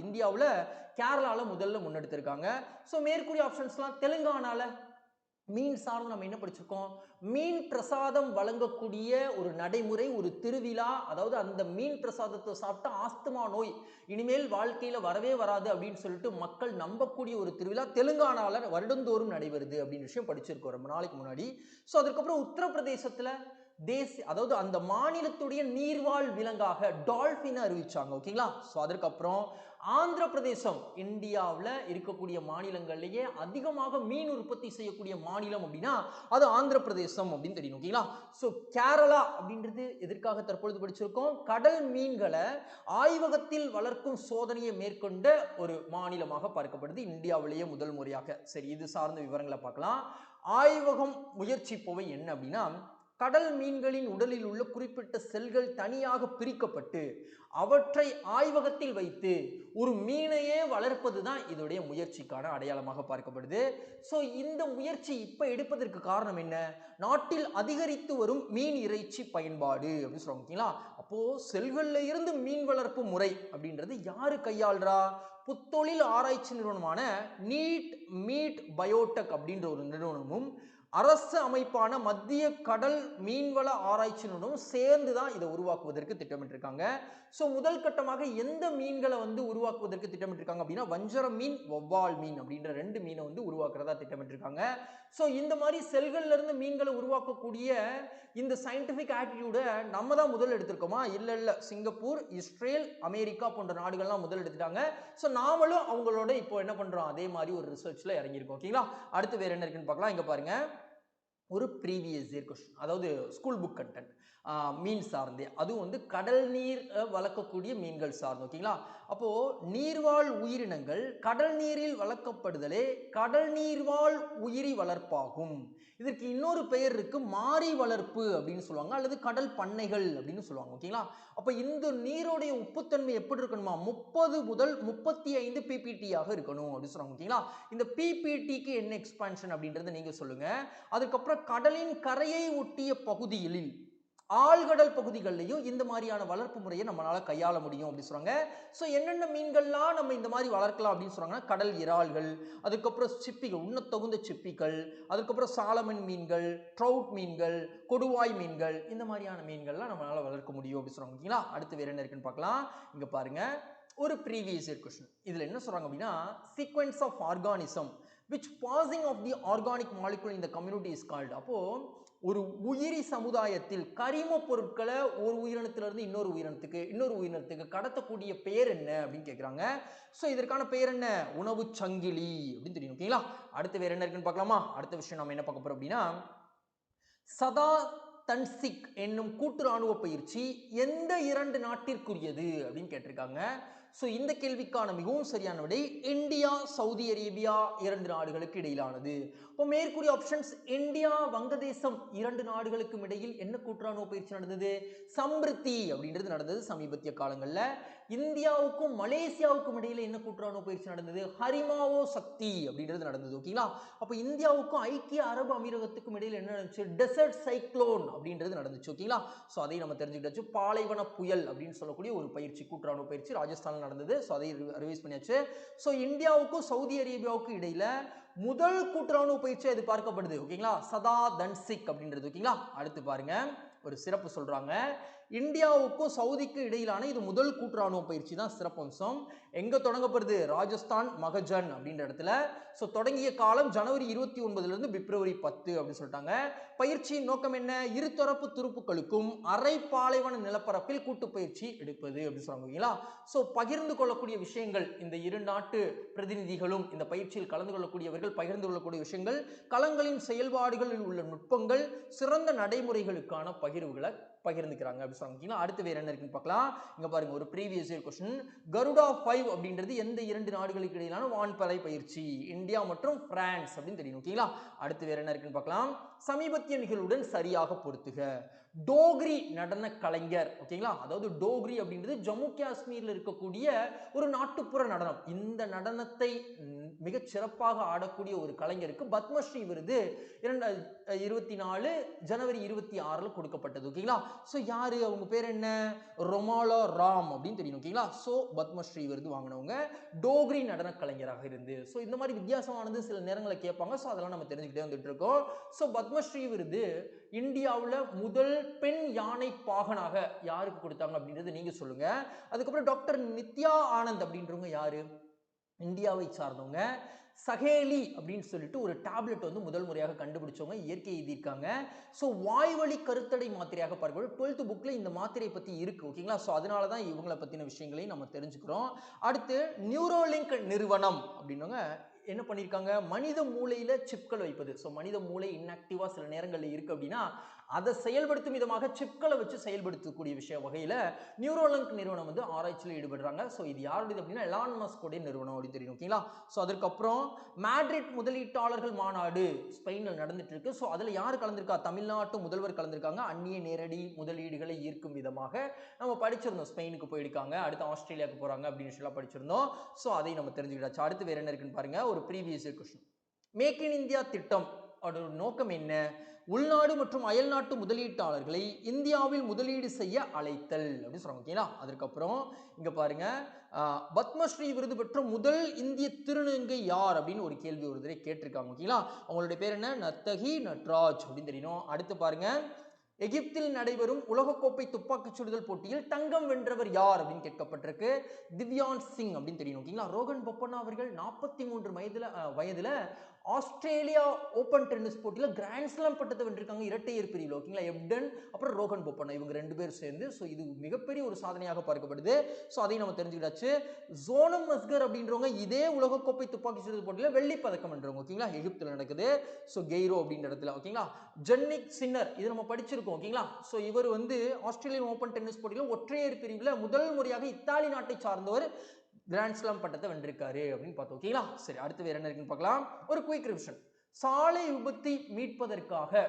இந்தியாவில் கேரளாவில் முதல்ல முன்னெடுத்திருக்காங்க. ஸோ மேற்கூறிய ஆப்ஷன்ஸ்லாம் தெலுங்கானால மீன் சார்ந்து நம்ம என்ன படிச்சிருக்கோம், மீன் பிரசாதம் வழங்கக்கூடிய ஒரு நடைமுறை, ஒரு திருவிழா. அதாவது அந்த மீன் பிரசாதத்தை சாப்பிட்டா ஆஸ்துமா நோய் இனிமேல் வாழ்க்கையில வரவே வராது அப்படின்னு சொல்லிட்டு மக்கள் நம்பக்கூடிய ஒரு திருவிழா தெலுங்கானால வருடந்தோறும் நடைபெறுது அப்படின்னு விஷயம் படிச்சிருக்கோம் ரொம்ப நாளைக்கு முன்னாடி. ஸோ அதுக்கப்புறம் உத்தரப்பிரதேசத்துல அதாவது அந்த மாநிலத்துடைய நீர்வாழ் விலங்காக டால்பின் அறிவிச்சாங்க. ஓகேங்களா? ஸோ அதற்கப்புறம் ஆந்திர பிரதேசம் இந்தியாவில் இருக்கக்கூடிய மாநிலங்கள்லேயே அதிகமாக மீன் உற்பத்தி செய்யக்கூடிய மாநிலம் அப்படின்னா அது ஆந்திர பிரதேசம் அப்படின்னு தெரியும். ஓகேங்களா? ஸோ கேரளா அப்படின்றது எதற்காக தற்பொழுது படிச்சிருக்கோம், கடல் மீன்களை ஆய்வகத்தில் வளர்க்கும் சோதனையை மேற்கொண்ட ஒரு மாநிலமாக பார்க்கப்படுது இந்தியாவிலேயே முதல் முறையாக. சரி, இது சார்ந்த விவரங்களை பார்க்கலாம். ஆய்வகம் முயற்சிப்பவை என்ன அப்படின்னா, கடல் மீன்களின் உடலில் உள்ள குறிப்பிட்ட செல்கள் தனியாக பிரிக்கப்பட்டு அவற்றை ஆய்வகத்தில் வைத்து ஒரு மீனையே வளர்ப்பது தான் இதோடைய முயற்சிக்கான அடையாளமாக பார்க்கப்படுது. ஸோ இந்த முயற்சி இப்போ எடுப்பதற்கு காரணம் என்ன, நாட்டில் அதிகரித்து வரும் மீன் இறைச்சி பயன்பாடு அப்படின்னு சொல்லுவாங்க. ஓகேங்களா? அப்போ செல்கள்ல இருந்து மீன் வளர்ப்பு முறை அப்படின்றது யாரு கையாள்றா, புத்தொழில் ஆராய்ச்சி நிறுவனமான நீட் மீட் பயோடெக் அப்படின்ற ஒரு நிறுவனமும் அரசு அமைப்பான மத்திய கடல் மீன்வள ஆராய்ச்சி நிறுவனம் சேர்ந்து தான் இதை உருவாக்குவதற்கு திட்டமிட்டிருக்காங்க. ஸோ முதல் கட்டமாக எந்த மீன்களை வந்து உருவாக்குவதற்கு திட்டமிட்டிருக்காங்க அப்படின்னா வஞ்சர மீன், வவ்வால் மீன் அப்படின்ற 2 மீனை வந்து உருவாக்குறதா திட்டமிட்டிருக்காங்க. ஸோ இந்த மாதிரி செல்கள்ல இருந்து மீன்களை உருவாக்கக்கூடிய இந்த சயின்டிபிக் ஆட்டிடியூடை நம்ம தான் முதல் எடுத்திருக்கோமா? இல்லை, சிங்கப்பூர், இஸ்ரேல், அமெரிக்கா போன்ற நாடுகள்லாம் முதல் எடுத்துட்டாங்க. ஸோ நாமளும் அவங்களோட இப்போ என்ன பண்றோம், அதே மாதிரி ஒரு ரிசர்ச்ல இறங்கியிருக்கோம். ஓகேங்களா? அடுத்து வேற என்ன இருக்குன்னு பார்க்கலாம். இங்க பாருங்க, ஒரு ப்ரீவியஸ் இயர் கொஸ்டின், அதாவது ஸ்கூல் புக் கண்டென்ட், மீன் சார்ந்தே, அதுவும் வந்து கடல் நீர் வளர்க்கக்கூடிய மீன்கள் சார்ந்து. ஓகேங்களா? அப்போ நீர்வாழ் உயிரினங்கள் கடல் நீரில் வளர்க்கப்படுதலே கடல் நீர்வாழ் உயிரி வளர்ப்பாகும். இதற்கு இன்னொரு பெயர் இருக்கு, மாறி வளர்ப்பு அப்படின்னு சொல்லுவாங்க, அல்லது கடல் பண்ணைகள் அப்படின்னு சொல்லுவாங்க. ஓகேங்களா? அப்ப இந்த நீரோடைய உப்புத்தன்மை எப்படி இருக்கணுமா, 30 முதல் 35 PPT ஆக இருக்கணும் அப்படின்னு சொல்றாங்க. ஓகேங்களா? இந்த PPTக்கு என்ன எக்ஸ்பான்ஷன் அப்படின்றத நீங்க சொல்லுங்க. அதுக்கப்புறம் கடலின் கரையை ஒட்டிய பகுதிகளில், ஆழ்கடல் பகுதிகளிலையும் இந்த மாதிரியான வளர்ப்பு முறையை நம்மளால கையாள முடியும் அப்படின்னு சொல்றாங்க. ஸோ என்னென்ன மீன்கள்லாம் நம்ம இந்த மாதிரி வளர்க்கலாம் அப்படின்னு சொல்றாங்கன்னா, கடல் இறால்கள், அதுக்கப்புறம் சிப்பிகள், உண்ணத்தகுந்த சிப்பிகள், அதுக்கப்புறம் சாலமன் மீன்கள், ட்ரவுட் மீன்கள், கொடுவாய் மீன்கள், இந்த மாதிரியான மீன்கள்லாம் நம்மளால வளர்க்க முடியும் அப்படின்னு சொல்றாங்க. ஓகேங்களா? அடுத்து வேற என்ன இருக்குன்னு பார்க்கலாம். இங்க பாருங்க, ஒரு ப்ரீவியஸ் இயர் கொஸ்டின். இதுல என்ன சொல்றாங்க அப்படின்னா, sequence of organism which passing of the organic molecule in the community is called. அப்போ ஒரு உயிரி சமுதாயத்தில் கரிம பொருட்களை ஒரு உயிரினத்திலிருந்து இன்னொரு உயிரினத்துக்கு கடத்தக்கூடிய பெயர் என்ன அப்படின்னு கேட்குறாங்க. ஸோ இதற்கான பெயர் என்ன, உணவு சங்கிலி அப்படின்னு தெரியும். ஓகேங்களா? அடுத்து வேற என்ன இருக்குன்னு பார்க்கலாமா. அடுத்த விஷயம் நம்ம என்ன பார்க்க போறோம் அப்படின்னா, சதா தன்சிக் என்னும் கூட்டு ராணுவ பயிற்சி எந்த 2 நாட்டிற்குரியது அப்படின்னு கேட்டிருக்காங்க. ஸோ இந்த கேள்விக்கான மிகவும் சரியான விடை இந்தியா சவுதி அரேபியா 2 நாடுகளுக்கு இடையிலானது. இப்போ மேற்கூறிய ஆப்ஷன்ஸ் இந்தியா வங்கதேசம் 2 நாடுகளுக்கும் இடையில் என்ன கூட்டுறாணுவ பயிற்சி நடந்தது? சம்பிருத்தி அப்படின்றது நடந்தது சமீபத்திய காலங்களில். இந்தியாவுக்கும் மலேசியாவுக்கும் இடையில என்ன கூட்டுறாணுவ பயிற்சி நடந்தது? ஹரிமாவோ சக்தி அப்படின்றது நடந்தது. ஓகேங்களா? அப்போ இந்தியாவுக்கும் ஐக்கிய அரபு அமீரகத்துக்கும் இடையில என்ன நடந்துச்சு? டெசர்ட் சைக்ளோன் அப்படின்றது நடந்துச்சு. ஓகேங்களா? ஸோ அதை நம்ம தெரிஞ்சுக்கிட்டாச்சு. பாலைவன புயல் அப்படின்னு சொல்லக்கூடிய ஒரு பயிற்சி, கூட்டுறாணுவ பயிற்சி ராஜஸ்தானில் நடந்தது. ஸோ அதை ரிவைஸ் பண்ணியாச்சு. ஸோ இந்தியாவுக்கும் சவுதி அரேபியாவுக்கும் இடையில முதல் கூட்டுறாணுவ பயிற்சி அது பார்க்கப்படுது. ஓகேங்களா? சதா தன்சிக் அப்படின்றது. ஓகேங்களா? அடுத்து பாருங்க, ஒரு சிறப்பு சொல்றாங்க. இந்தியாவுக்கும் சவுதிக்கு இடையிலான இது முதல் கூட்டுறாணுவ பயிற்சி தான் சிறப்பம்சம். எங்க தொடங்கப்படுது? ராஜஸ்தான் மகஜன் அப்படின்ற இடத்துல. ஸோ தொடங்கிய காலம் ஜனவரி 29 இருந்து பிப்ரவரி 10 அப்படின்னு சொல்லிட்டாங்க. பயிற்சியின் நோக்கம் என்ன? இருதரப்பு துருப்புக்களுக்கும் அரை பாலைவன நிலப்பரப்பில் கூட்டு பயிற்சி எடுப்பது அப்படின்னு சொல்றாங்க. ஸோ பகிர்ந்து கொள்ளக்கூடிய விஷயங்கள், இந்த 2 நாட்டு பிரதிநிதிகளும் இந்த பயிற்சியில் கலந்து கொள்ளக்கூடியவர்கள் பகிர்ந்து கொள்ளக்கூடிய விஷயங்கள், களங்களின் செயல்பாடுகளில் உள்ள நுட்பங்கள், சிறந்த நடைமுறைகளுக்கான பகிர்வுகளை பகிர்ந்துக்கிறாங்க அப்படின்னு சொல்றாங்க. அடுத்து வேற என்ன இருக்குன்னு பார்க்கலாம். இங்க பாருங்க, ஒரு ப்ரீவியஸ் இயர் क्वेश्चन. கருடா 5 அப்படின்றது எந்த 2 நாடுகளுக்கு இடையிலான வான்படை பயிற்சி? இந்தியா மற்றும் பிரான்ஸ் அப்படின்னு தெரியும். ஓகேங்களா? அடுத்து வேற என்ன இருக்குன்னு பார்க்கலாம். சமீபத்திய நிகழ்வுடன் சரியாக பொருத்துக. டோக்ரி நடன கலைஞர். ஓகேங்களா? அதாவது டோக்ரி அப்படின்றது ஜம்மு காஷ்மீர்ல இருக்கக்கூடிய ஒரு நாட்டுப்புற நடனம். இந்த நடனத்தை மிகச் சிறப்பாக ஆடக்கூடிய ஒரு கலைஞருக்கு பத்மஸ்ரீ விருது 2024 ஜனவரி 26 கொடுக்கப்பட்டது. ஓகேங்களா? ஸோ யாரு? அவங்க பேர் என்ன? ரொமாலா ராம் அப்படின்னு தெரியும். ஓகேங்களா? ஸோ பத்மஸ்ரீ விருது வாங்கினவங்க டோக்ரி நடன கலைஞராக இருந்து. ஸோ இந்த மாதிரி வித்தியாசமானது சில நேரங்களில் கேட்பாங்க. ஸோ அதெல்லாம் நம்ம தெரிஞ்சுக்கிட்டே வந்துட்டு இருக்கோம். ஸோ பத்மஸ்ரீ விருது இந்தியாவில் முதல் பெண் யானை பாகனாக யாருக்கு கொடுத்தாங்க அப்படின்றது நீங்க சொல்லுங்க. அதுக்கப்புறம் டாக்டர் நித்யா ஆனந்த் அப்படின்றவங்க யாரு? இந்தியாவை சார்ந்தவங்க. சகேலி அப்படின்னு சொல்லிட்டு ஒரு டேப்லெட் வந்து முதல் முறையாக கண்டுபிடிச்சவங்க, இயற்கை எழுதியிருக்காங்க. ஸோ வாய்வழி கருத்தடை மாத்திரையாக பார்க்கணும். 12th புக்ல இந்த மாத்திரையை பத்தி இருக்கு. ஓகேங்களா? ஸோ அதனால தான் இவங்களை பத்தின விஷயங்களையும் நம்ம தெரிஞ்சுக்கிறோம். அடுத்து நியூரோலிங்க் நிறுவனம் அப்படின்னவங்க என்ன பண்ணியிருக்காங்க? மனித மூளையில சிப்கள் வைப்பது. ஸோ மனித மூளை இன்ஆக்டிவா சில நேரங்களில் இருக்கு அப்படின்னா அதை செயல்படுத்தும் விதமாக சிப்களை வச்சு செயல்படுத்தக்கூடிய விஷய வகையில் நியூரோலிங்க் நிறுவனம் வந்து ஆராய்ச்சியில் ஈடுபடுறாங்க. ஸோ இது யாருடைய அப்படின்னா எலான் மஸ்கோடைய நிறுவனம் அப்படின்னு தெரியும். ஓகேங்களா? ஸோ அதற்கப்புறம் மேட்ரிட் முதலீட்டாளர்கள் மாநாடு ஸ்பெயினில் நடந்துட்டு இருக்கு. ஸோ அதில் யார் கலந்திருக்கா? தமிழ்நாட்டு முதல்வர் கலந்திருக்காங்க. அந்நிய நேரடி முதலீடுகளை ஈர்க்கும் விதமாக நம்ம படிச்சிருந்தோம். ஸ்பெயினுக்கு போயிருக்காங்க, அடுத்து ஆஸ்திரேலியாவுக்கு போறாங்க அப்படின்னு சொல்லி படிச்சிருந்தோம். ஸோ அதை நம்ம தெரிஞ்சுக்கிட்டாச்சு. அடுத்து வேற என்ன இருக்குன்னு பாருங்க, ஒரு previous question. Make in India திட்டம் அதோட நோக்கம் என்ன? உள்நாடு மற்றும் அயல்நாட்டு முதலீட்டாளர்களை இந்தியாவில் முதலீடு செய்ய அழைத்தல் அப்படின்னு சொல்றாங்க. ஓகேங்களா? அதுக்கப்புறம் இங்க பாருங்க, பத்மஸ்ரீ விருது பெற்ற முதல் இந்திய திருநங்கை யார் அப்படின்னு ஒரு கேள்வி ஒரு தடவை கேட்டிருக்காங்க. ஓகேங்களா? அவங்களுடைய பேர் என்ன? நர்த்தகி நட்ராஜ் அப்படின்னு தெரியணும். அடுத்து பாருங்க, எகிப்தில் நடைபெறும் உலகக்கோப்பை துப்பாக்கிச் சுடுதல் போட்டியில் தங்கம் வென்றவர் யார் அப்படின்னு கேட்கப்பட்டிருக்கு. திவ்யான் சிங் அப்படின்னு தெரியும். ஓகேங்களா? ரோகன் போப்பண்ணா அவர்கள் 43 வயதுல ஆஸ்திரேலியா ஓபன் டென்னிஸ் போட்டியில கிராண்ட் ஸ்லாம் பட்டத்தை வென்றிருக்காங்க இரட்டையர் பிரிவில். ஓகேங்களா? எப்டன் அப்புறம் ரோகன் போப்பண்ணா இவங்க 2 பேரும் சேர்ந்து. ஸோ இது மிகப்பெரிய ஒரு சாதனையாக பார்க்கப்படுது. ஸோ அதையும் நம்ம தெரிஞ்சுக்கிட்டாச்சு. ஜோனம் மஸ்கர் அப்படின்றவங்க இதே உலகக்கோப்பை துப்பாக்கி சுடுதல் போட்டியில் வெள்ளிப்பதக்கம் வென்றவங்க. ஓகேங்களா? எகிப்தில் நடக்குது. ஸோ கெய்ரோ அப்படின்ற இடத்துல. ஓகேங்களா? ஜென்னிக் சின்னர் இது நம்ம படிச்சிருக்கோம். ஓகேங்களா? ஸோ இவர் வந்து ஆஸ்திரேலியன் ஓபன் டென்னிஸ் போட்டியில் ஒற்றையர் பிரிவில் முதல் முறையாக இத்தாலி நாட்டை சார்ந்தவர் கிராண்ட் ஸ்லாம் பட்டத்தை வென்றிருக்காரு அப்படின்னு பார்த்தோம். ஓகேங்களா? சரி, அடுத்து வேற என்ன இருக்குன்னு பார்க்கலாம். ஒரு குயிக் ரிவிஷன். சாலை விபத்தை மீட்பதற்காக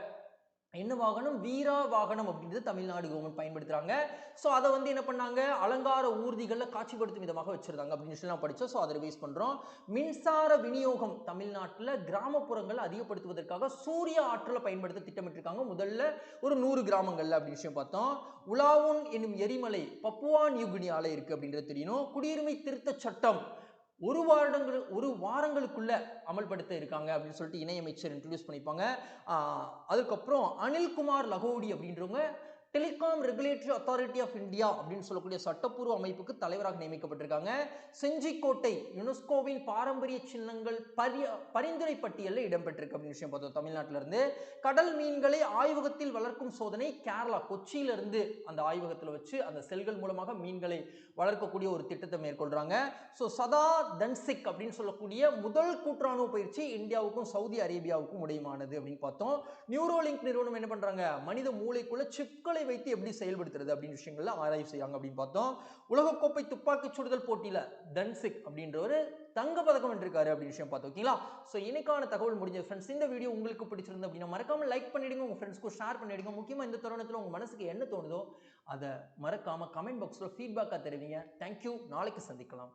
என்ன வாகனம்? வீரா வாகனம் அப்படின்றது தமிழ்நாடு கவர்மெண்ட் பயன்படுத்துறாங்க. ஸோ அதை வந்து என்ன பண்ணாங்க? அலங்கார ஊர்திகளில் காட்சிப்படுத்தும் விதமாக வச்சிருந்தாங்க அப்படின்னு சொல்லி நான் படித்தோம். ஸோ அதை ரிவைஸ் பண்ணுறோம். மின்சார விநியோகம் தமிழ்நாட்டில் கிராமப்புறங்கள் அதிகப்படுத்துவதற்காக சூரிய ஆற்றலை பயன்படுத்த திட்டமிட்டிருக்காங்க. முதல்ல ஒரு 100 கிராமங்கள்ல அப்படி விஷயம் பார்த்தோம். உலாவுன் என்னும் எரிமலை பப்புவா நியூகினியால இருக்கு அப்படின்றது தெரியணும். குடியுரிமை திருத்த சட்டம் ஒரு வாரங்களுக்குள்ள அமல்படுத்த இருக்காங்க அப்படின்னு சொல்லிட்டு இணையமைச்சர் இன்ட்ரோடியூஸ் பண்ணிப்பாங்க. அதுக்கப்புறம் அனில்குமார் லகோடி அப்படின்றவங்க telecom regulatory authority of India அப்படின்னு சொல்லக்கூடிய சட்டப்பூர்வ அமைப்புக்கு தலைவராக நியமிக்கப்பட்டிருக்காங்க. செஞ்சிக்கோட்டை யுனெஸ்கோவின் பாரம்பரிய சின்னங்கள் பரிந்துரை பட்டியலில் இடம்பெற்றிருக்கு அப்படின்னு விஷயம் பார்த்தோம். தமிழ்நாட்டில இருந்து கடல் மீன்களை ஆய்வகத்தில் வளர்க்கும் சோதனை கேரளா கொச்சியில இருந்து அந்த ஆய்வகத்தில் வச்சு அந்த செல்கள் மூலமாக மீன்களை வளர்க்கக்கூடிய ஒரு திட்டத்தை மேற்கொள்றாங்க. ஸோ சதா தன்சிக் அப்படின்னு சொல்லக்கூடிய முதல் கூட்டுறாணுவ பயிற்சி இந்தியாவுக்கும் சவுதி அரேபியாவுக்கும் இடையேயானது அப்படின்னு பார்த்தோம். நியூரோலிங்க் நிறுவனம் என்ன பண்றாங்க? மனித மூளைக்குள்ள சிப்களை மூளை வைத்து எப்படி செயல்படுத்துறது அப்படின்னு விஷயங்கள்ல ஆராய்ச்சி செய்யாங்க அப்படின்னு பார்த்தோம். உலகக்கோப்பை துப்பாக்கி சுடுதல் போட்டியில தன்சிக் அப்படின்றவர் தங்கப்பதக்கம் வென்றிருக்காரு அப்படின்னு விஷயம் பார்த்தோம். ஓகேங்களா? ஸோ இன்னைக்கான தகவல் முடிஞ்சது ஃப்ரெண்ட்ஸ். இந்த வீடியோ உங்களுக்கு பிடிச்சிருந்து அப்படின்னா மறக்காம லைக் பண்ணிடுங்க, உங்க ஃப்ரெண்ட்ஸ்க்கு ஷேர் பண்ணிடுங்க. முக்கியமா இந்த தருணத்தில் உங்க மனசுக்கு என்ன தோணுதோ அதை மறக்காம கமெண்ட் பாக்ஸ்ல ஃபீட்பேக்கா தெரிவிங்க. தேங்க்யூ. நாளைக்கு சந்திக்கலாம்.